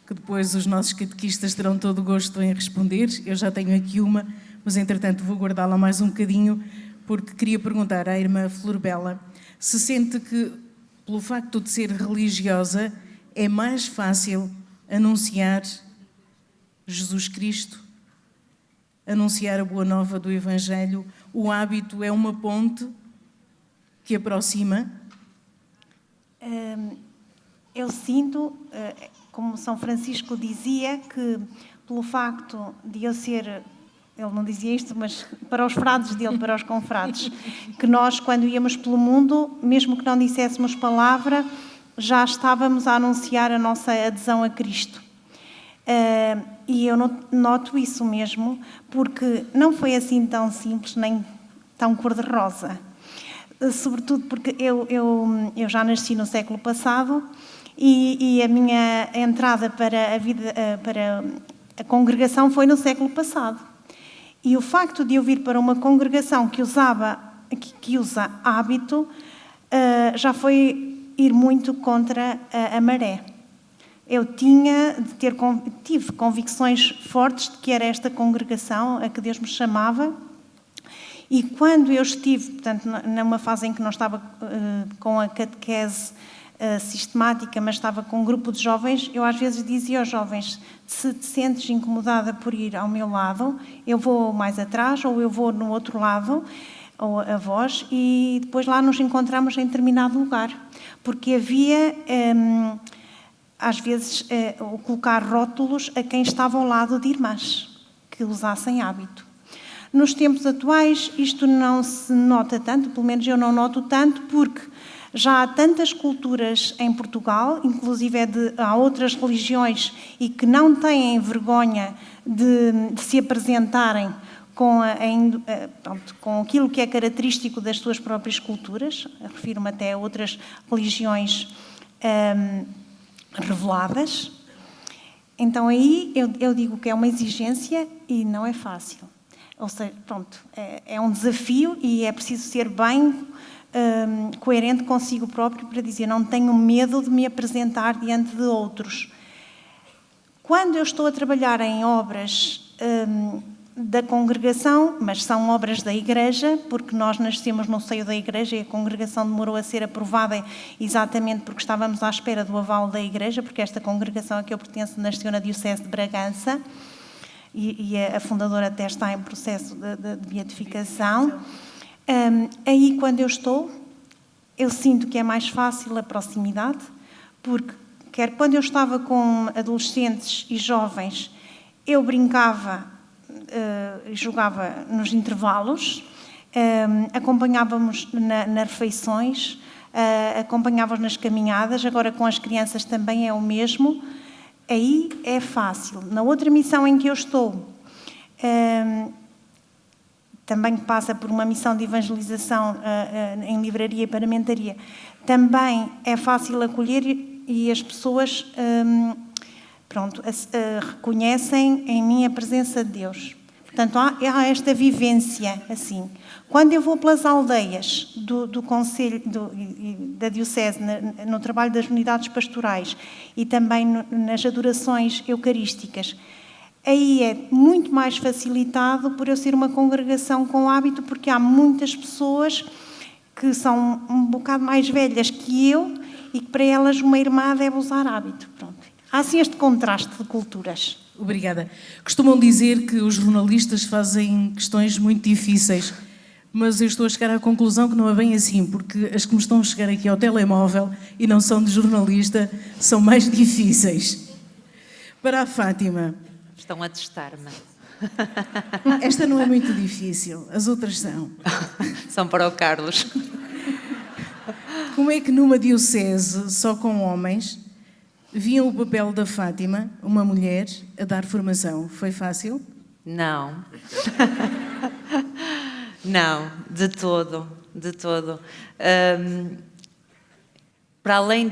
S1: que depois os nossos catequistas terão todo o gosto em responder. Eu já tenho aqui uma, mas entretanto vou guardá-la mais um bocadinho, porque queria perguntar à irmã Florbela se sente que, pelo facto de ser religiosa, é mais fácil anunciar Jesus Cristo, anunciar a boa nova do Evangelho. O hábito é uma ponte que aproxima.
S3: Eu sinto, como São Francisco dizia, que pelo facto de eu ser... Ele não dizia isto, mas para os frades dele, para os confrades, que nós, quando íamos pelo mundo, mesmo que não disséssemos palavra, já estávamos a anunciar a nossa adesão a Cristo. E eu noto isso mesmo, porque não foi assim tão simples, nem tão cor-de-rosa. Sobretudo porque eu já nasci no século passado e a minha entrada para a vida, para a congregação foi no século passado. E o facto de eu vir para uma congregação que usa hábito já foi ir muito contra a maré. Eu tive convicções fortes de que era esta congregação a que Deus me chamava. E quando eu estive, portanto, numa fase em que não estava com a catequese sistemática, mas estava com um grupo de jovens, eu às vezes dizia aos jovens, se te sentes incomodada por ir ao meu lado, eu vou mais atrás ou eu vou no outro lado, ou a vós, e depois lá nos encontramos em determinado lugar. Porque havia, às vezes, o colocar rótulos a quem estava ao lado de irmãs, que usassem hábito. Nos tempos atuais isto não se nota tanto, pelo menos eu não noto tanto, porque já há tantas culturas em Portugal, inclusive há outras religiões e que não têm vergonha de se apresentarem com aquilo que é característico das suas próprias culturas, refiro-me até a outras religiões reveladas. Então aí eu digo que é uma exigência e não é fácil. Ou seja, pronto, é um desafio e é preciso ser bem coerente consigo próprio para dizer não tenho medo de me apresentar diante de outros. Quando eu estou a trabalhar em obras da congregação, mas são obras da igreja, porque nós nascemos no seio da igreja e a congregação demorou a ser aprovada exatamente porque estávamos à espera do aval da igreja, porque esta congregação a que eu pertenço nasceu na Diocese de Bragança e a fundadora até está em processo de beatificação. Aí, quando eu estou, eu sinto que é mais fácil a proximidade, porque quer quando eu estava com adolescentes e jovens, eu brincava, jogava nos intervalos, acompanhávamos nas refeições, acompanhávamos nas caminhadas, agora com as crianças também é o mesmo. Aí é fácil. Na outra missão em que eu estou, também passa por uma missão de evangelização em livraria e paramentaria, também é fácil acolher e as pessoas reconhecem em mim a presença de Deus. Portanto, há esta vivência assim. Quando eu vou pelas aldeias do Conselho da Diocese, no trabalho das unidades pastorais e também nas adorações eucarísticas, aí é muito mais facilitado por eu ser uma congregação com hábito, porque há muitas pessoas que são um bocado mais velhas que eu e que para elas uma irmã deve usar hábito. Pronto. Há assim este contraste de culturas.
S1: Obrigada. Costumam dizer que os jornalistas fazem questões muito difíceis, mas eu estou a chegar à conclusão que não é bem assim, porque as que me estão a chegar aqui ao telemóvel e não são de jornalista são mais difíceis. Para a Fátima.
S2: Estão a testar-me.
S1: Esta não é muito difícil, as outras são.
S2: São para o Carlos.
S1: Como é que numa diocese só com homens viam o papel da Fátima, uma mulher, a dar formação? Foi fácil?
S2: Não. Não, de todo, de todo. Para além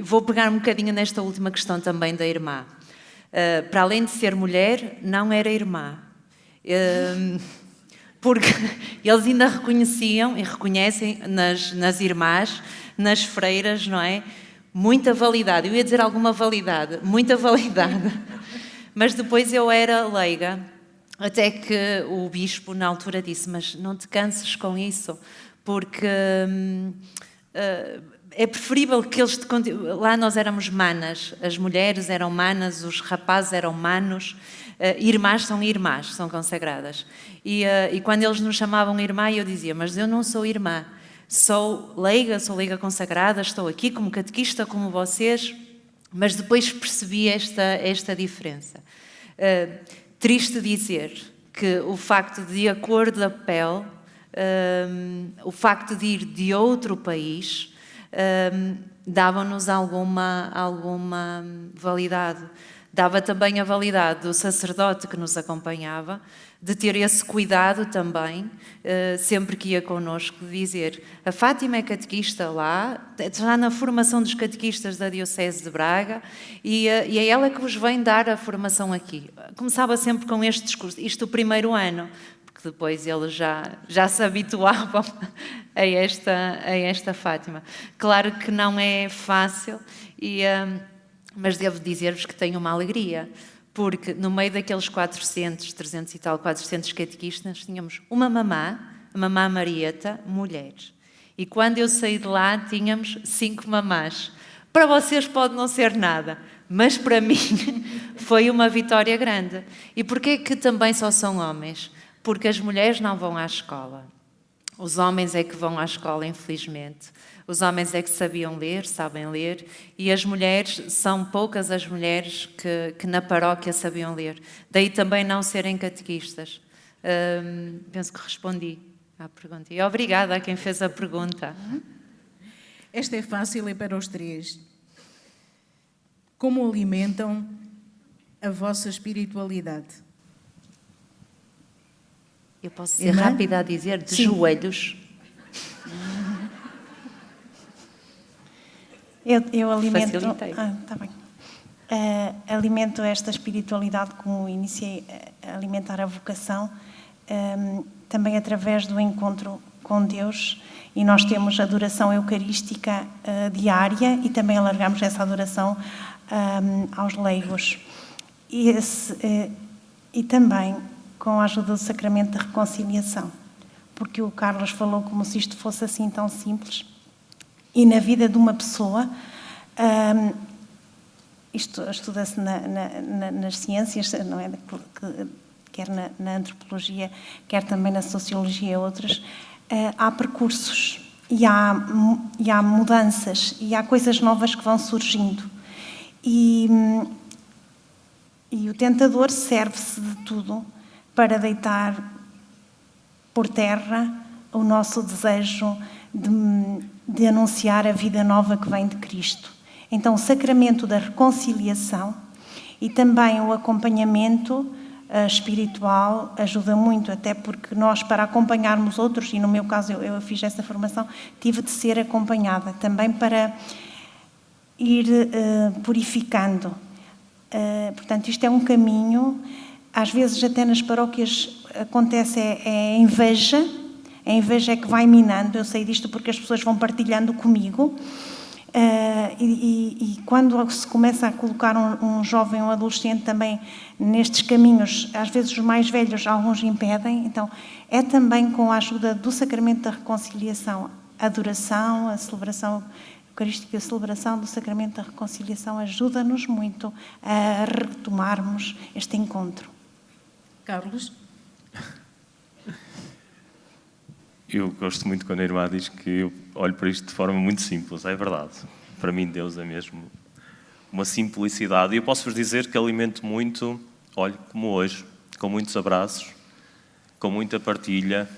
S2: vou pegar um bocadinho nesta última questão também da irmã. Para além de ser mulher, não era irmã. Porque eles ainda reconheciam e reconhecem nas irmãs, nas freiras, não é? Muita validade. Eu ia dizer alguma validade, muita validade. Mas depois eu era leiga, até que o bispo na altura disse: mas não te canses com isso, porque é preferível que eles te continuem. Lá nós éramos manas, as mulheres eram manas, os rapazes eram manos. Irmãs, são consagradas. E quando eles nos chamavam irmã, eu dizia: mas eu não sou irmã, sou leiga consagrada, estou aqui como catequista como vocês. Mas depois percebi esta diferença. Triste dizer que o facto de a cor da pele, o facto de ir de outro país, dava-nos alguma validade. Dava também a validade do sacerdote que nos acompanhava, de ter esse cuidado também, sempre que ia connosco, de dizer: a Fátima é catequista lá, já na formação dos catequistas da Diocese de Braga, e é ela que vos vem dar a formação aqui. Começava sempre com este discurso, isto o primeiro ano, porque depois eles já se habituavam a esta Fátima. Claro que não é fácil, mas devo dizer-vos que tenho uma alegria, porque no meio daqueles 300 e tal, 400 catequistas, tínhamos uma mamã, a mamã Marieta, mulher. E quando eu saí de lá, tínhamos 5 mamás. Para vocês pode não ser nada, mas para mim foi uma vitória grande. E porquê que também só são homens? Porque as mulheres não vão à escola. Os homens é que vão à escola, infelizmente. Os homens é que sabem ler, e as mulheres, são poucas as mulheres que na paróquia sabiam ler. Daí também não serem catequistas. Penso que respondi à pergunta. E obrigada a quem fez a pergunta.
S1: Esta é fácil e para os três. Como alimentam a vossa espiritualidade?
S2: Eu posso ser rápida a dizer, de joelhos.
S3: Eu alimento...
S2: Facilitei.
S3: Está bem. Alimento esta espiritualidade, como iniciei a alimentar a vocação, também através do encontro com Deus, e nós temos adoração eucarística diária, e também alargamos essa adoração aos leigos. E também com a ajuda do Sacramento da Reconciliação, porque o Carlos falou como se isto fosse assim tão simples. E na vida de uma pessoa, isto estuda-se nas ciências, não é? Quer na antropologia, quer também na sociologia e outras, há percursos e há mudanças e há coisas novas que vão surgindo. E o tentador serve-se de tudo para deitar por terra o nosso desejo de anunciar a vida nova que vem de Cristo. Então, o sacramento da reconciliação e também o acompanhamento espiritual ajuda muito, até porque nós, para acompanharmos outros, e no meu caso eu fiz essa formação, tive de ser acompanhada também para ir purificando. Portanto, isto é um caminho. Às vezes até nas paróquias acontece a inveja. A inveja é que vai minando. Eu sei disto porque as pessoas vão partilhando comigo. E quando se começa a colocar um jovem ou um adolescente também nestes caminhos, às vezes os mais velhos, alguns impedem. Então, é também com a ajuda do Sacramento da Reconciliação, a adoração, a celebração eucarística, a celebração do Sacramento da Reconciliação ajuda-nos muito a retomarmos este encontro.
S1: Carlos?
S4: Eu gosto muito quando a irmã diz que eu olho para isto de forma muito simples. É verdade. Para mim, Deus é mesmo uma simplicidade. E eu posso-vos dizer que alimento muito, olho, como hoje, com muitos abraços, com muita partilha,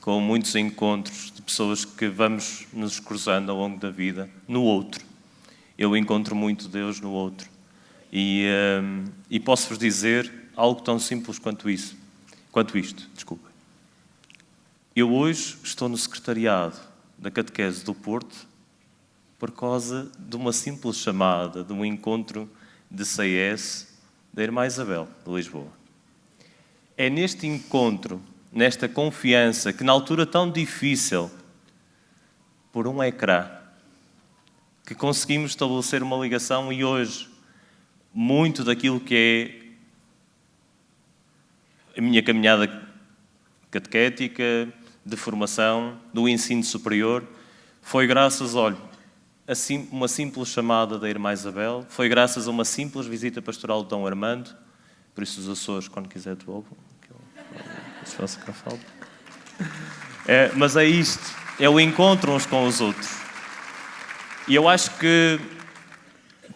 S4: com muitos encontros de pessoas que vamos nos cruzando ao longo da vida, no outro. Eu encontro muito Deus no outro. E posso-vos dizer algo tão simples quanto isto. Desculpem. Eu hoje estou no secretariado da Catequese do Porto por causa de uma simples chamada, de um encontro de CS da Irmã Isabel, de Lisboa. É neste encontro, nesta confiança, que na altura tão difícil, por um ecrã, que conseguimos estabelecer uma ligação e hoje, muito daquilo que é a minha caminhada catequética, de formação, do ensino superior, foi graças, a uma simples chamada da Irmã Isabel, foi graças a uma simples visita pastoral de Dom Armando, por isso os Açores, quando quiser, devolvam, se fosse que falta. Mas é isto, é o encontro uns com os outros. E eu acho que,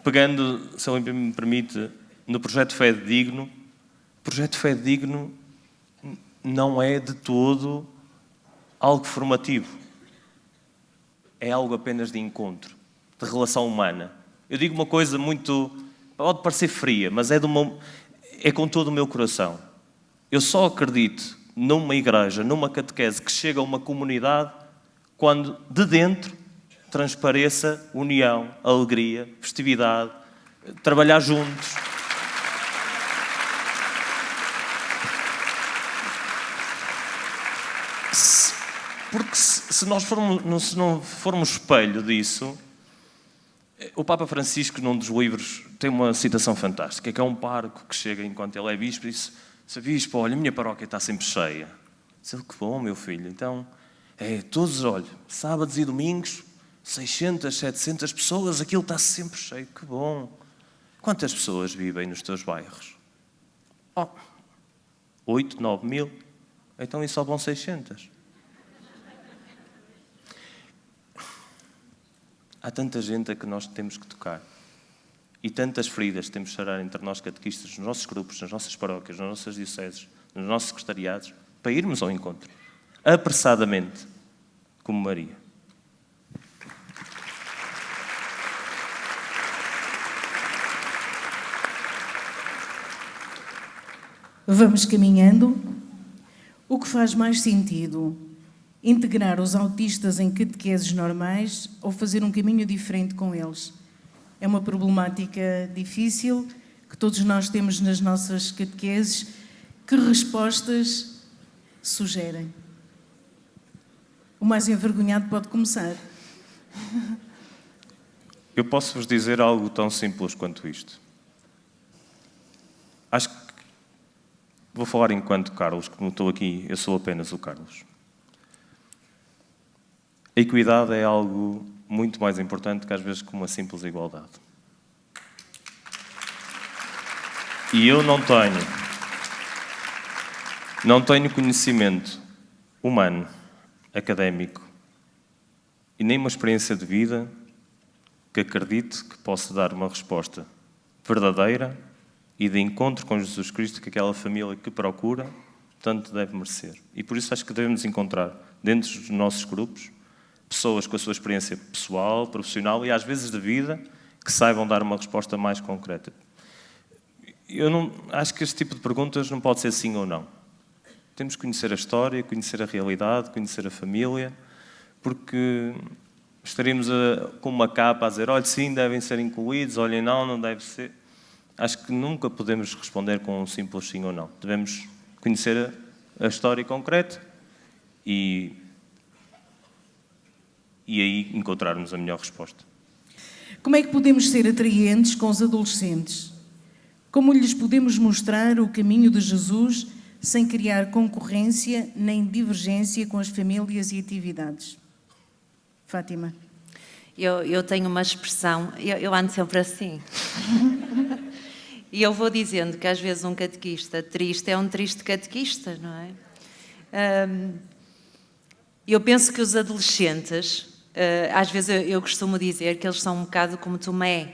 S4: pegando, se ele me permite, no projeto Fé Digno, o projeto Fé Digno não é de todo algo formativo. É algo apenas de encontro, de relação humana. Eu digo uma coisa muito... pode parecer fria, mas é com todo o meu coração. Eu só acredito numa igreja, numa catequese que chega a uma comunidade quando de dentro transpareça união, alegria, festividade, trabalhar juntos. Porque se não formos espelho disso, o Papa Francisco, num dos livros, tem uma citação fantástica, que é um pároco que chega enquanto ele é bispo e diz: "Se bispo, olha, a minha paróquia está sempre cheia." Diz ele: "Que bom, meu filho. Então, todos, olha, sábados e domingos, 600, 700 pessoas, aquilo está sempre cheio. Que bom. Quantas pessoas vivem nos teus bairros?" 8, 9 mil. Então, e só vão 600. Há tanta gente a que nós temos que tocar. E tantas feridas temos que sarar entre nós catequistas, nos nossos grupos, nas nossas paróquias, nas nossas dioceses, nos nossos secretariados, para irmos ao encontro. Apressadamente, como Maria.
S1: Vamos caminhando. O que faz mais sentido? Integrar os autistas em catequeses normais ou fazer um caminho diferente com eles? É uma problemática difícil que todos nós temos nas nossas catequeses. Que respostas sugerem? O mais envergonhado pode começar.
S4: Eu posso-vos dizer algo tão simples quanto isto. Acho que vou falar enquanto Carlos, como estou aqui, eu sou apenas o Carlos. A equidade é algo muito mais importante que às vezes que uma simples igualdade. E eu não tenho conhecimento humano, académico, e nem uma experiência de vida que acredite que possa dar uma resposta verdadeira e de encontro com Jesus Cristo que aquela família que procura tanto deve merecer. E por isso acho que devemos encontrar dentro dos nossos grupos pessoas com a sua experiência pessoal, profissional e às vezes de vida que saibam dar uma resposta mais concreta. Eu não acho que este tipo de perguntas não pode ser sim ou não. Temos que conhecer a história, conhecer a realidade, conhecer a família, porque estaríamos com uma capa a dizer, olha, sim, devem ser incluídos, olha, não deve ser. Acho que nunca podemos responder com um simples sim ou não. Devemos conhecer a história concreta e aí encontrarmos a melhor resposta.
S1: Como é que podemos ser atraentes com os adolescentes? Como lhes podemos mostrar o caminho de Jesus sem criar concorrência nem divergência com as famílias e atividades? Fátima.
S2: Eu tenho uma expressão, eu ando sempre assim. E eu vou dizendo que às vezes um catequista triste é um triste catequista, não é? Eu penso que os adolescentes, às vezes eu costumo dizer que eles são um bocado como Tomé,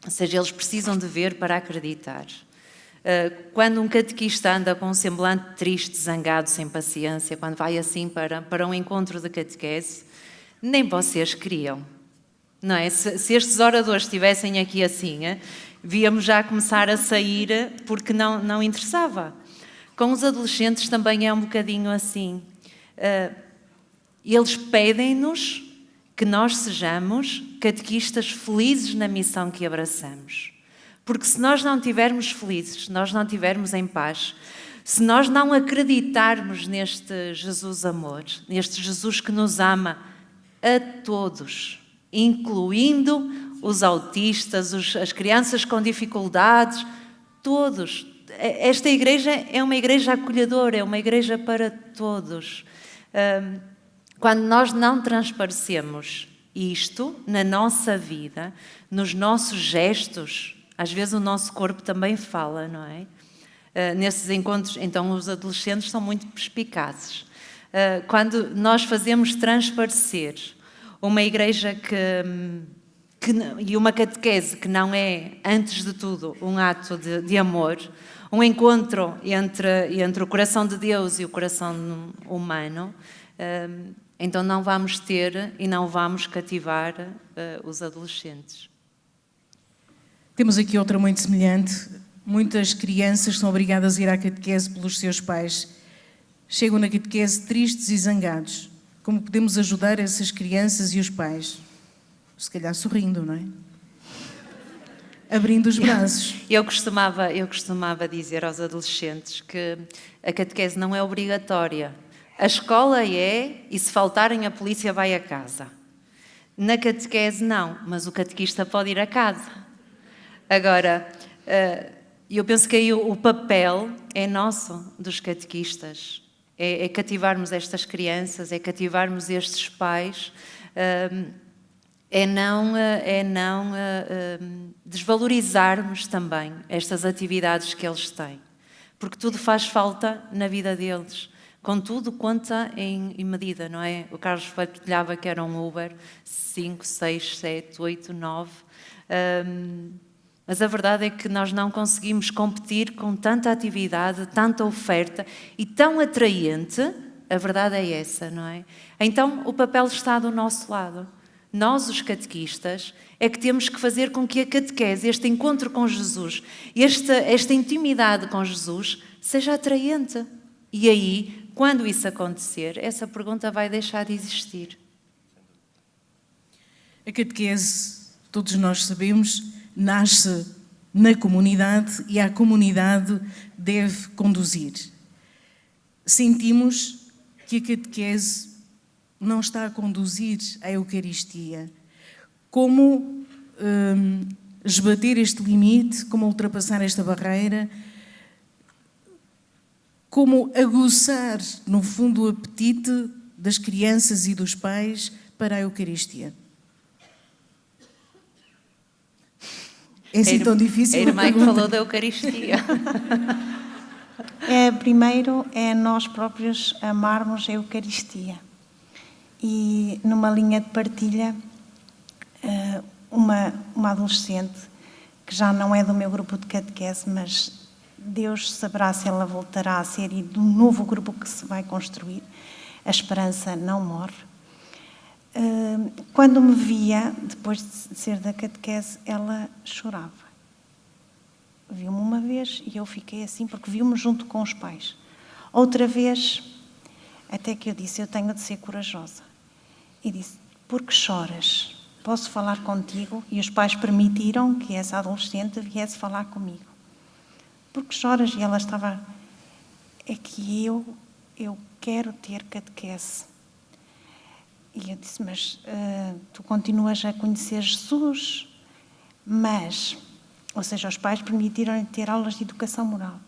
S2: ou seja, eles precisam de ver para acreditar. Quando um catequista anda com um semblante triste, zangado, sem paciência, quando vai assim para um encontro de catequese, nem vocês queriam, não é? Se estes oradores estivessem aqui assim, víamos já começar a sair porque não interessava. Com os adolescentes também é um bocadinho assim. Eles pedem-nos que nós sejamos catequistas felizes na missão que abraçamos. Porque se nós não estivermos felizes, se nós não estivermos em paz, se nós não acreditarmos neste Jesus amor, neste Jesus que nos ama a todos, incluindo os autistas, as crianças com dificuldades, todos. Esta igreja é uma igreja acolhedora, é uma igreja para todos. Quando nós não transparecemos isto na nossa vida, nos nossos gestos, às vezes o nosso corpo também fala, não é? Nesses encontros, então os adolescentes são muito perspicazes. Quando nós fazemos transparecer uma igreja e uma catequese que não é, antes de tudo, um ato de amor, um encontro entre o coração de Deus e o coração humano, então não vamos ter e não vamos cativar os adolescentes.
S1: Temos aqui outra muito semelhante. Muitas crianças são obrigadas a ir à catequese pelos seus pais. Chegam na catequese tristes e zangados. Como podemos ajudar essas crianças e os pais? Se calhar sorrindo, não é? Abrindo os braços.
S2: Eu costumava dizer aos adolescentes que a catequese não é obrigatória. A escola é, e se faltarem a polícia vai a casa. Na catequese não, mas o catequista pode ir a casa. Agora, eu penso que aí o papel é nosso, dos catequistas. É cativarmos estas crianças, é cativarmos estes pais, é não desvalorizarmos também estas atividades que eles têm. Porque tudo faz falta na vida deles. Contudo, conta em medida, não é? O Carlos partilhava que era um Uber, 5, 6, 7, 8, 9... Mas a verdade é que nós não conseguimos competir com tanta atividade, tanta oferta e tão atraente. A verdade é essa, não é? Então, o papel está do nosso lado. Nós, os catequistas, é que temos que fazer com que a catequese, este encontro com Jesus, esta intimidade com Jesus, seja atraente. E aí, quando isso acontecer, essa pergunta vai deixar de existir.
S1: A catequese, todos nós sabemos, nasce na comunidade e a comunidade deve conduzir. Sentimos que a catequese não está a conduzir à Eucaristia. Como esbater este limite, como ultrapassar esta barreira, como aguçar, no fundo, o apetite das crianças e dos pais para a Eucaristia. É assim tão difícil?
S2: A irmã que falou da Eucaristia.
S3: Primeiro é nós próprios amarmos a Eucaristia. E numa linha de partilha, uma adolescente, que já não é do meu grupo de catequese, mas Deus saberá se ela voltará a ser, e do novo grupo que se vai construir, a esperança não morre. Quando me via, depois de ser da catequese, ela chorava. Viu-me uma vez e eu fiquei assim, porque viu-me junto com os pais. Outra vez, até que eu disse, eu tenho de ser corajosa. E disse, por que choras? Posso falar contigo? E os pais permitiram que essa adolescente viesse falar comigo. Por que choras? E ela estava, é que eu quero ter catequese. E eu disse, mas tu continuas a conhecer Jesus, mas, ou seja, os pais permitiram-lhe ter aulas de educação moral,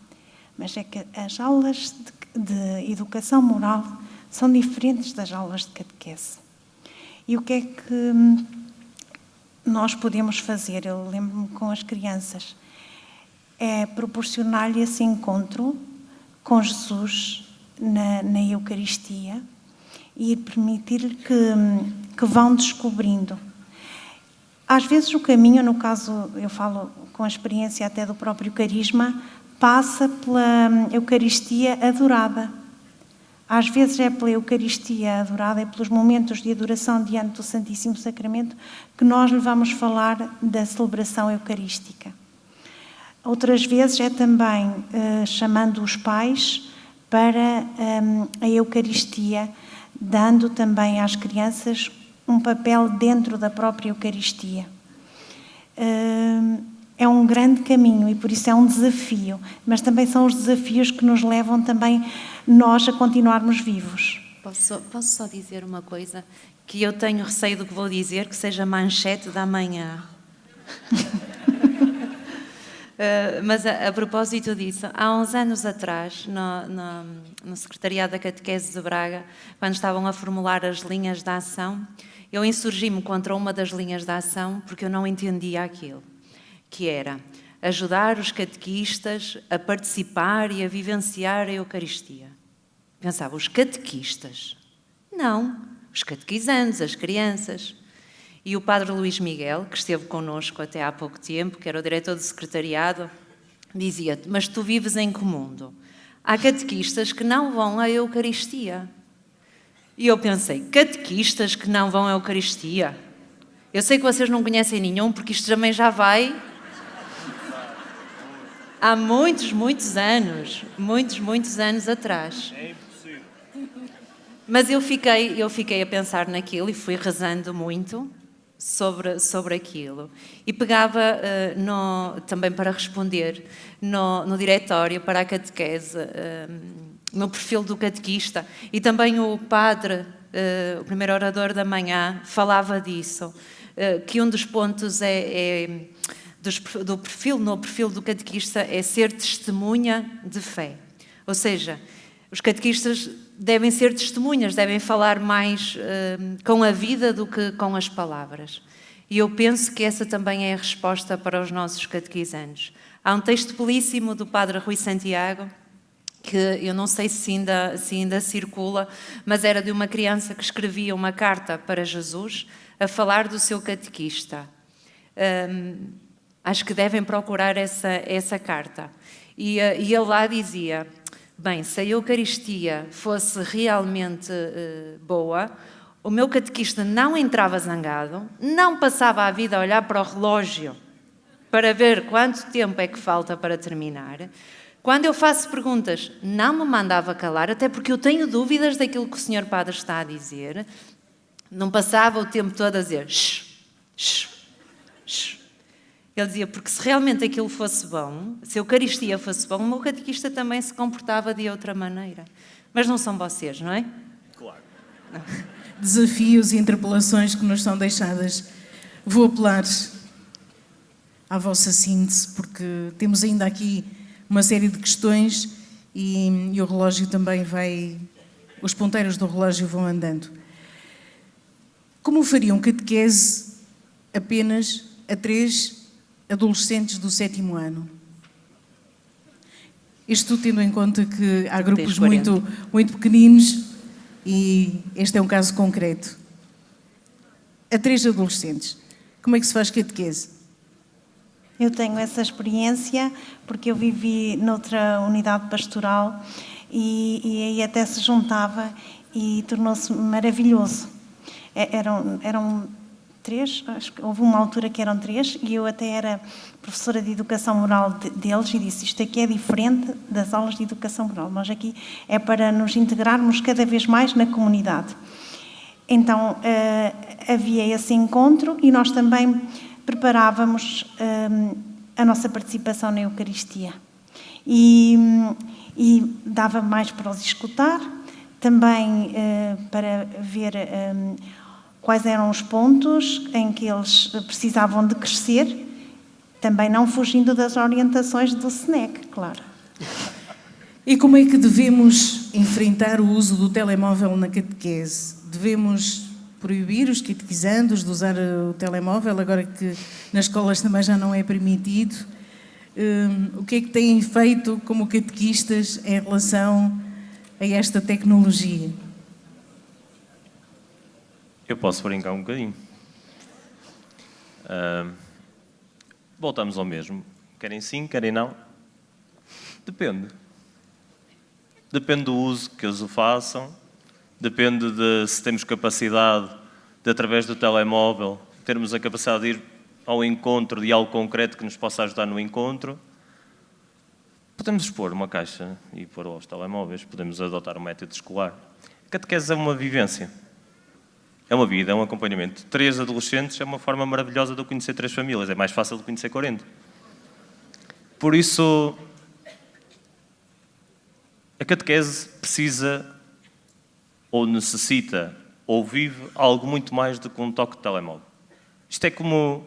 S3: mas é que as aulas de educação moral são diferentes das aulas de catequese. E o que é que nós podemos fazer? Eu lembro-me com as crianças, é proporcionar-lhe esse encontro com Jesus na Eucaristia, e permitir-lhe que vão descobrindo. Às vezes o caminho, no caso, eu falo com a experiência até do próprio carisma, passa pela Eucaristia adorada. Às vezes é pela Eucaristia adorada, é pelos momentos de adoração diante do Santíssimo Sacramento que nós lhe vamos falar da celebração eucarística. Outras vezes é também chamando os pais para a Eucaristia, dando também às crianças um papel dentro da própria Eucaristia. É um grande caminho e por isso é um desafio, mas também são os desafios que nos levam também nós a continuarmos vivos.
S2: Posso só dizer uma coisa? Que eu tenho receio do que vou dizer, que seja manchete da manhã. Mas a propósito disso, há uns anos atrás, no Secretariado da Catequese de Braga, quando estavam a formular as linhas de ação, eu insurgi-me contra uma das linhas de ação porque eu não entendia aquilo, que era ajudar os catequistas a participar e a vivenciar a Eucaristia. Pensava, os catequistas? Não, os catequizandos, as crianças. E o padre Luís Miguel, que esteve connosco até há pouco tempo, que era o diretor do secretariado, dizia-te, mas tu vives em que mundo? Há catequistas que não vão à Eucaristia. E eu pensei, catequistas que não vão à Eucaristia? Eu sei que vocês não conhecem nenhum, porque isto também já vai há muitos anos atrás.
S4: É impossível.
S2: Mas eu fiquei a pensar naquilo e fui rezando muito sobre aquilo. E pegava, também para responder, no diretório para a catequese, no perfil do catequista. E também o padre, o primeiro orador da manhã, falava disso, que um dos pontos no perfil do catequista é ser testemunha de fé. Ou seja, os catequistas devem ser testemunhas, devem falar mais com a vida do que com as palavras. E eu penso que essa também é a resposta para os nossos catequizandos. Há um texto belíssimo do padre Rui Santiago, que eu não sei se ainda circula, mas era de uma criança que escrevia uma carta para Jesus a falar do seu catequista. Acho que devem procurar essa carta. E ele lá dizia... Bem, se a Eucaristia fosse realmente boa, o meu catequista não entrava zangado, não passava a vida a olhar para o relógio para ver quanto tempo é que falta para terminar. Quando eu faço perguntas, não me mandava calar, até porque eu tenho dúvidas daquilo que o Sr. Padre está a dizer. Não passava o tempo todo a dizer shh, shh, shh. Ele dizia, porque se realmente aquilo fosse bom, se a Eucaristia fosse bom, o meu catequista também se comportava de outra maneira. Mas não são vocês, não é?
S4: Claro.
S1: Desafios e interpelações que nos são deixadas. Vou apelar à vossa síntese, porque temos ainda aqui uma série de questões e o relógio também vai... Os ponteiros do relógio vão andando. Como faria um catequese apenas a 3 adolescentes do 7º ano? Isto tendo em conta que há grupos muito pequeninos e este é um caso concreto. A 3 adolescentes, como é que se faz catequese?
S3: Eu tenho essa experiência porque eu vivi noutra unidade pastoral e aí até se juntava e tornou-se maravilhoso. Eram 3, acho que houve uma altura que eram 3 e eu até era professora de educação moral deles e disse, isto aqui é diferente das aulas de educação moral, nós aqui é para nos integrarmos cada vez mais na comunidade. Então havia esse encontro e nós também preparávamos a nossa participação na Eucaristia e dava mais para os escutar, também para ver quais eram os pontos em que eles precisavam de crescer, também não fugindo das orientações do SNEC, claro.
S1: E como é que devemos enfrentar o uso do telemóvel na catequese? Devemos proibir os catequizandos de usar o telemóvel, agora que nas escolas também já não é permitido? O que é que têm feito como catequistas em relação a esta tecnologia?
S4: Eu posso brincar um bocadinho. Voltamos ao mesmo. Querem sim, querem não? Depende. Depende do uso que eles o façam. Depende de se temos capacidade de, através do telemóvel, termos a capacidade de ir ao encontro de algo concreto que nos possa ajudar no encontro. Podemos expor uma caixa e pôr aos telemóveis. Podemos adotar um método escolar. A catequese é uma vivência. É uma vida, é um acompanhamento. 3 adolescentes é uma forma maravilhosa de conhecer 3 famílias. É mais fácil de conhecer 40. Por isso, a catequese precisa, ou necessita, ou vive algo muito mais do que um toque de telemóvel. Isto é como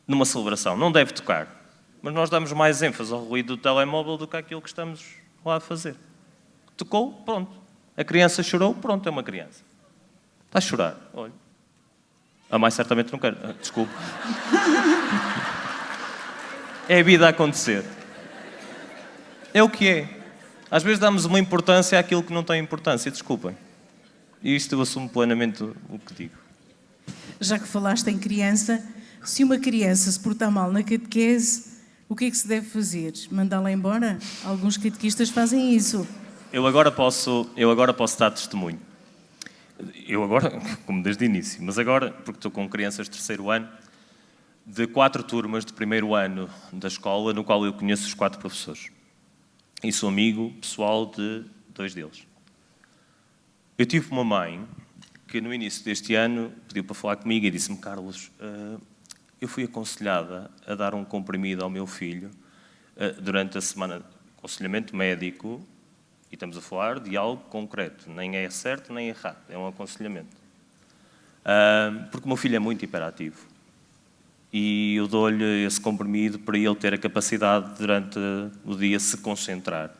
S4: numa celebração. Não deve tocar, mas nós damos mais ênfase ao ruído do telemóvel do que àquilo que estamos lá a fazer. Tocou, pronto. A criança chorou, pronto, é uma criança. Está a chorar, olha. A mãe certamente não quer. Desculpe. É a vida a acontecer. É o que é. Às vezes damos uma importância àquilo que não tem importância, desculpem. E isto eu assumo plenamente o que digo.
S1: Já que falaste em criança, se uma criança se portar mal na catequese, o que é que se deve fazer? Mandá-la embora? Alguns catequistas fazem isso.
S4: Eu agora posso dar testemunho. Eu agora, como desde o início, mas agora, porque estou com crianças de 3º ano, de 4 turmas de 1º ano da escola, no qual eu conheço os 4 professores. E sou amigo pessoal de 2 deles. Eu tive uma mãe que no início deste ano pediu para falar comigo e disse-me, Carlos, eu fui aconselhada a dar um comprimido ao meu filho durante a semana de aconselhamento médico. E estamos a falar de algo concreto, nem é certo nem é errado, é um aconselhamento. Porque o meu filho é muito hiperativo. E eu dou-lhe esse comprimido para ele ter a capacidade durante o dia se concentrar.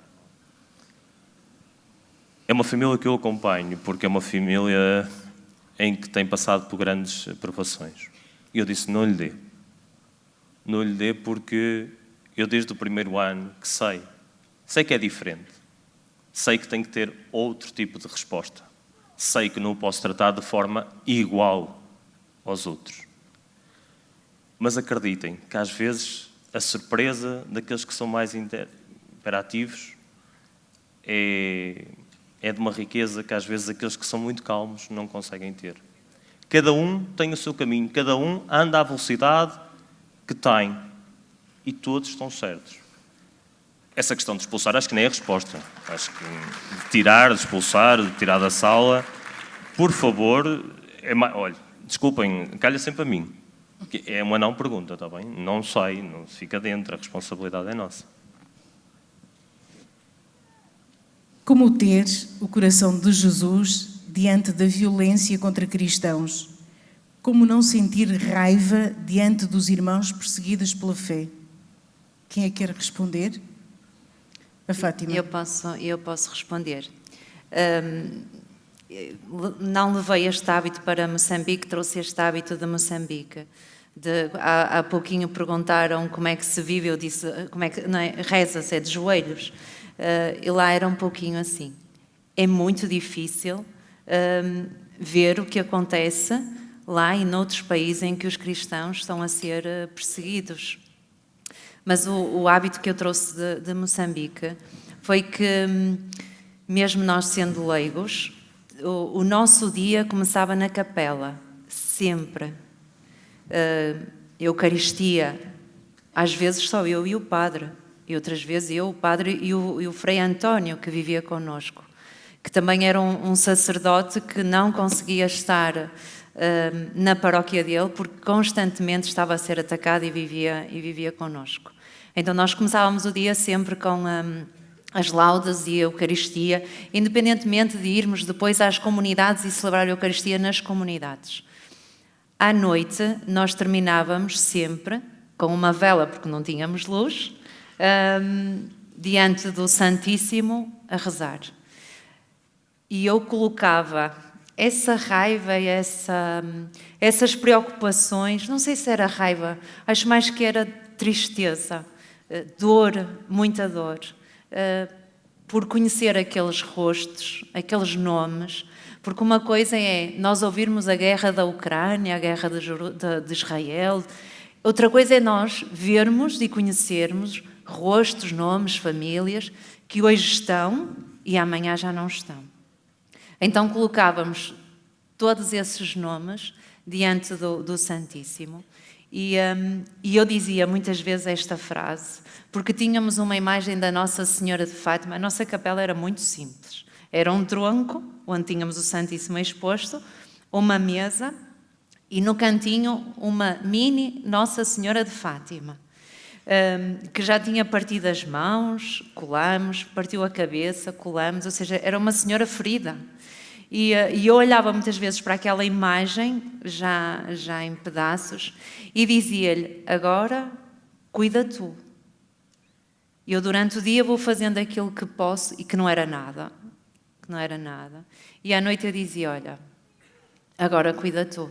S4: É uma família que eu acompanho, porque é uma família em que tem passado por grandes provações. E eu disse, não lhe dê. Não lhe dê porque eu desde o 1º ano que sei que é diferente. Sei que tem que ter outro tipo de resposta. Sei que não o posso tratar de forma igual aos outros. Mas acreditem que às vezes a surpresa daqueles que são mais hiperativos é de uma riqueza que às vezes aqueles que são muito calmos não conseguem ter. Cada um tem o seu caminho, cada um anda à velocidade que tem e todos estão certos. Essa questão de expulsar acho que nem é a resposta. Acho que de tirar, de expulsar, de tirar da sala, por favor, olha, desculpem, calha sempre a mim. É uma não pergunta, está bem? Não sei, não fica dentro, a responsabilidade é nossa.
S1: Como ter o coração de Jesus diante da violência contra cristãos? como não sentir raiva diante dos irmãos perseguidos pela fé? Quem é que quer responder? A Fátima.
S2: Eu posso responder. Não levei este hábito para Moçambique, trouxe este hábito de Moçambique. Há pouquinho perguntaram como é que se vive, eu disse, como é que, não é, reza-se, é de joelhos. E lá era um pouquinho assim. É muito difícil ver o que acontece lá e noutros países em que os cristãos estão a ser perseguidos. Mas o hábito que eu trouxe de Moçambique foi que, mesmo nós sendo leigos, o nosso dia começava na capela, sempre. Eucaristia, às vezes só eu e o padre, e outras vezes eu, o padre e o Frei António, que vivia connosco, que também era um sacerdote que não conseguia estar na paróquia dele, porque constantemente estava a ser atacado e vivia connosco. Então nós começávamos o dia sempre com as laudas e a Eucaristia, independentemente de irmos depois às comunidades e celebrar a Eucaristia nas comunidades. À noite nós terminávamos sempre com uma vela, porque não tínhamos luz, diante do Santíssimo a rezar. E eu colocava essa raiva, essas preocupações, não sei se era raiva, acho mais que era tristeza, dor, muita dor, por conhecer aqueles rostos, aqueles nomes, porque uma coisa é nós ouvirmos a guerra da Ucrânia, a guerra de Israel, outra coisa é nós vermos e conhecermos rostos, nomes, famílias que hoje estão e amanhã já não estão. Então colocávamos todos esses nomes diante do Santíssimo e eu dizia muitas vezes esta frase, porque tínhamos uma imagem da Nossa Senhora de Fátima. A nossa capela era muito simples. Era um tronco, onde tínhamos o Santíssimo exposto, uma mesa e no cantinho uma mini Nossa Senhora de Fátima, que já tinha partido as mãos, colamos, partiu a cabeça, colamos, ou seja, era uma senhora ferida. E eu olhava muitas vezes para aquela imagem, já em pedaços, e dizia-lhe, agora cuida tu. Eu durante o dia vou fazendo aquilo que posso e que não era nada. E à noite eu dizia, olha, agora cuida tu.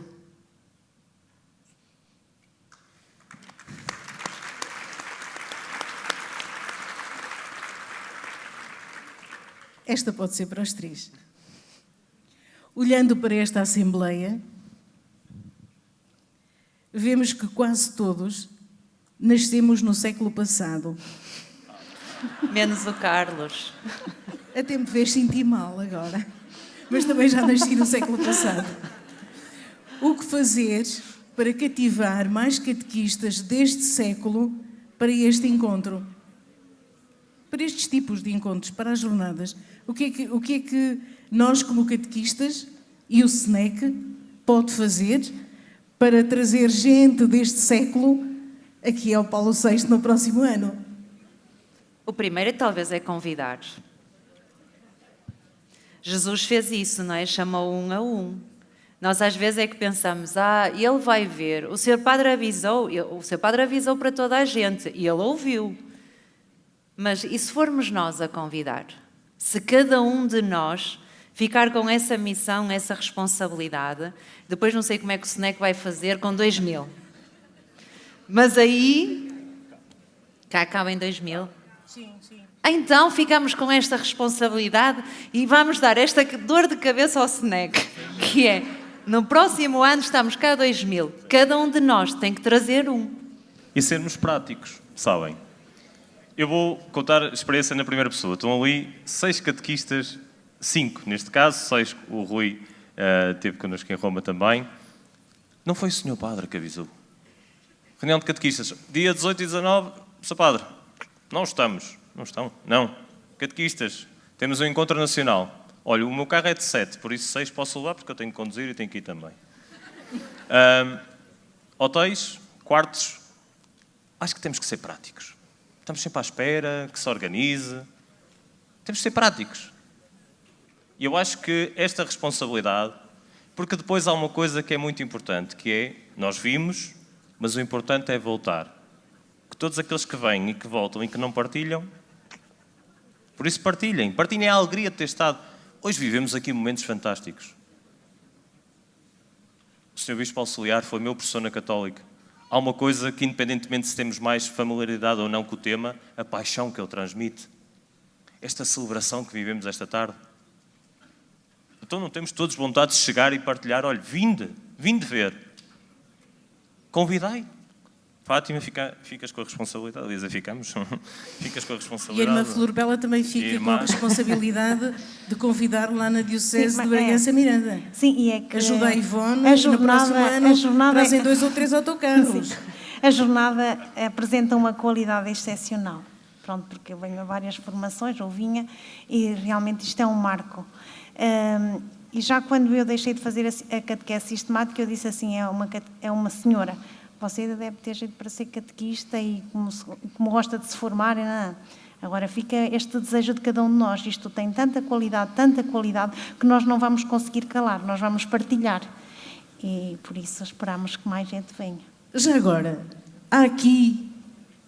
S1: Esta pode ser para os três. Olhando para esta Assembleia, vemos que quase todos nascemos no século passado.
S2: Menos o Carlos.
S1: Até me fez sentir mal agora, mas também já nasci no século passado. O que fazer para cativar mais catequistas deste século para este encontro? Para estes tipos de encontros, para as jornadas. O que é que nós, como catequistas, e o SNEC, pode fazer para trazer gente deste século aqui ao Paulo VI no próximo ano?
S2: O primeiro talvez é convidar. Jesus fez isso, não é? Chamou um a um. Nós às vezes é que pensamos, ele vai ver, o Sr. Padre avisou para toda a gente e ele ouviu. Mas e se formos nós a convidar? Se cada um de nós ficar com essa missão, essa responsabilidade, depois não sei como é que o SNEC vai fazer com 2000. Mas aí, cá acaba em 2000.
S1: Sim, sim.
S2: Então ficamos com esta responsabilidade e vamos dar esta dor de cabeça ao SNEC, que é, no próximo ano estamos cá 2000. Cada um de nós tem que trazer um.
S4: E sermos práticos, sabem? Eu vou contar a experiência na primeira pessoa. Estão ali 6 catequistas, 5 neste caso, 6 o Rui teve connosco em Roma também. Não foi o Sr. Padre que avisou. Reunião de catequistas, dia 18 e 19, Sr. Padre, não estamos. Não estão? Não. Catequistas, temos um encontro nacional. Olha, o meu carro é de 7, por isso 6 posso levar, porque eu tenho que conduzir e tenho que ir também. Hotéis, quartos, acho que temos que ser práticos. Estamos sempre à espera, que se organize. Temos que ser práticos. E eu acho que esta responsabilidade Porque depois há uma coisa que é muito importante, que é, nós vimos, mas o importante é voltar. Que todos aqueles que vêm e que voltam e que não partilham, por isso partilhem a alegria de ter estado. Hoje vivemos aqui momentos fantásticos. O Sr. Bispo Auxiliar foi meu professor na Católica. Há uma coisa que, independentemente se temos mais familiaridade ou não com o tema, a paixão que ele transmite. Esta celebração que vivemos esta tarde. Então não temos todos vontade de chegar e partilhar, olha, vinde ver. Convidai. Fátima, ficas com a responsabilidade. Lisa, ficamos? Ficas com a
S1: E a
S4: responsabilidade.
S1: irmã Flor Bela também fica com a responsabilidade de convidar lá na Diocese
S3: Sim,
S1: de Bragança Miranda.
S3: Sim, e é que
S1: Ajuda a Ivone
S3: a
S1: e no próximo ano trazem 2 ou 3 autocarros.
S3: Sim. A jornada apresenta uma qualidade excepcional. Pronto, porque eu venho a várias formações, ou vinha, e realmente isto é um marco. E já quando eu deixei de fazer a catequese sistemática, eu disse assim, é uma senhora, você ainda deve ter jeito para ser catequista e como gosta de se formar. Não. Agora fica este desejo de cada um de nós. Isto tem tanta qualidade, que nós não vamos conseguir calar, nós vamos partilhar. E por isso esperamos que mais gente venha.
S1: Já agora, há aqui,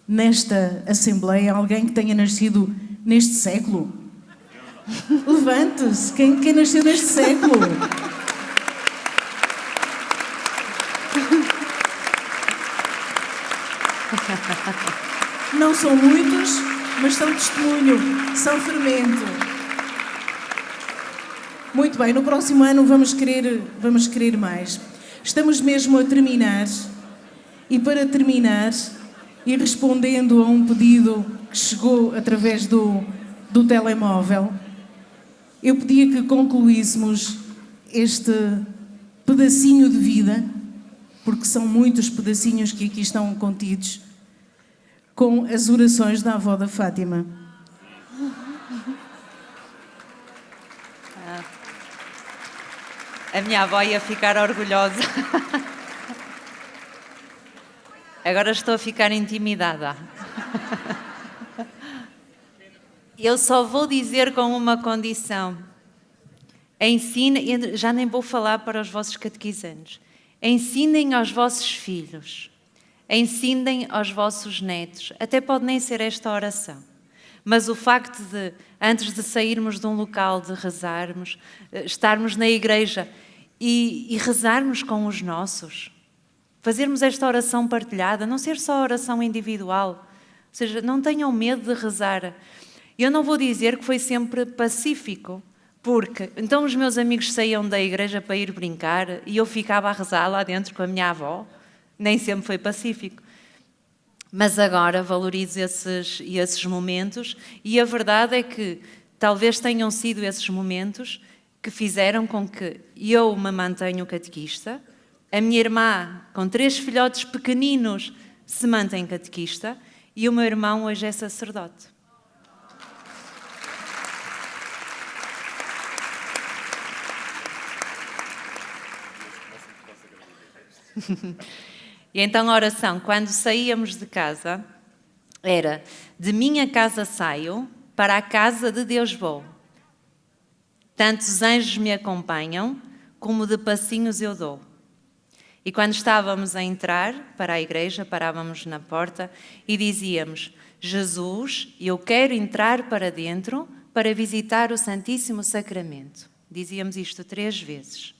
S1: nesta Assembleia, alguém que tenha nascido neste século? Levante-se, quem nasceu neste século? Não são muitos, mas são testemunho, são fermento. Muito bem, no próximo ano vamos querer mais. Estamos mesmo a terminar, e para terminar, e respondendo a um pedido que chegou através do telemóvel, eu pedia que concluíssemos este pedacinho de vida, porque são muitos pedacinhos que aqui estão contidos, com as orações da avó da Fátima.
S2: A minha avó ia ficar orgulhosa. Agora estou a ficar intimidada. Eu só vou dizer com uma condição. Ensinem, já nem vou falar para os vossos catequizandos. Ensinem aos vossos filhos. Ensinem aos vossos netos. Até pode nem ser esta oração. Mas o facto de, antes de sairmos de um local, de rezarmos, estarmos na igreja e rezarmos com os nossos, fazermos esta oração partilhada, não ser só oração individual. Ou seja, não tenham medo de rezar. Eu não vou dizer que foi sempre pacífico, porque então os meus amigos saíam da igreja para ir brincar e eu ficava a rezar lá dentro com a minha avó. Nem sempre foi pacífico. Mas agora valorizo esses momentos e a verdade é que talvez tenham sido esses momentos que fizeram com que eu me mantenha catequista, a minha irmã, com 3 filhotes pequeninos, se mantém catequista e o meu irmão hoje é sacerdote. E então a oração, quando saíamos de casa, era: de minha casa saio, para a casa de Deus vou. Tantos anjos me acompanham, como de passinhos eu dou. E quando estávamos a entrar para a igreja, parávamos na porta e dizíamos: Jesus, eu quero entrar para dentro para visitar o Santíssimo Sacramento. Dizíamos isto 3 vezes.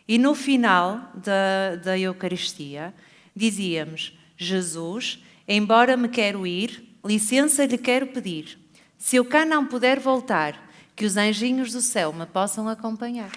S2: E no final da Eucaristia, dizíamos: Jesus, embora me quero ir, licença lhe quero pedir. Se eu cá não puder voltar, que os anjinhos do céu me possam acompanhar.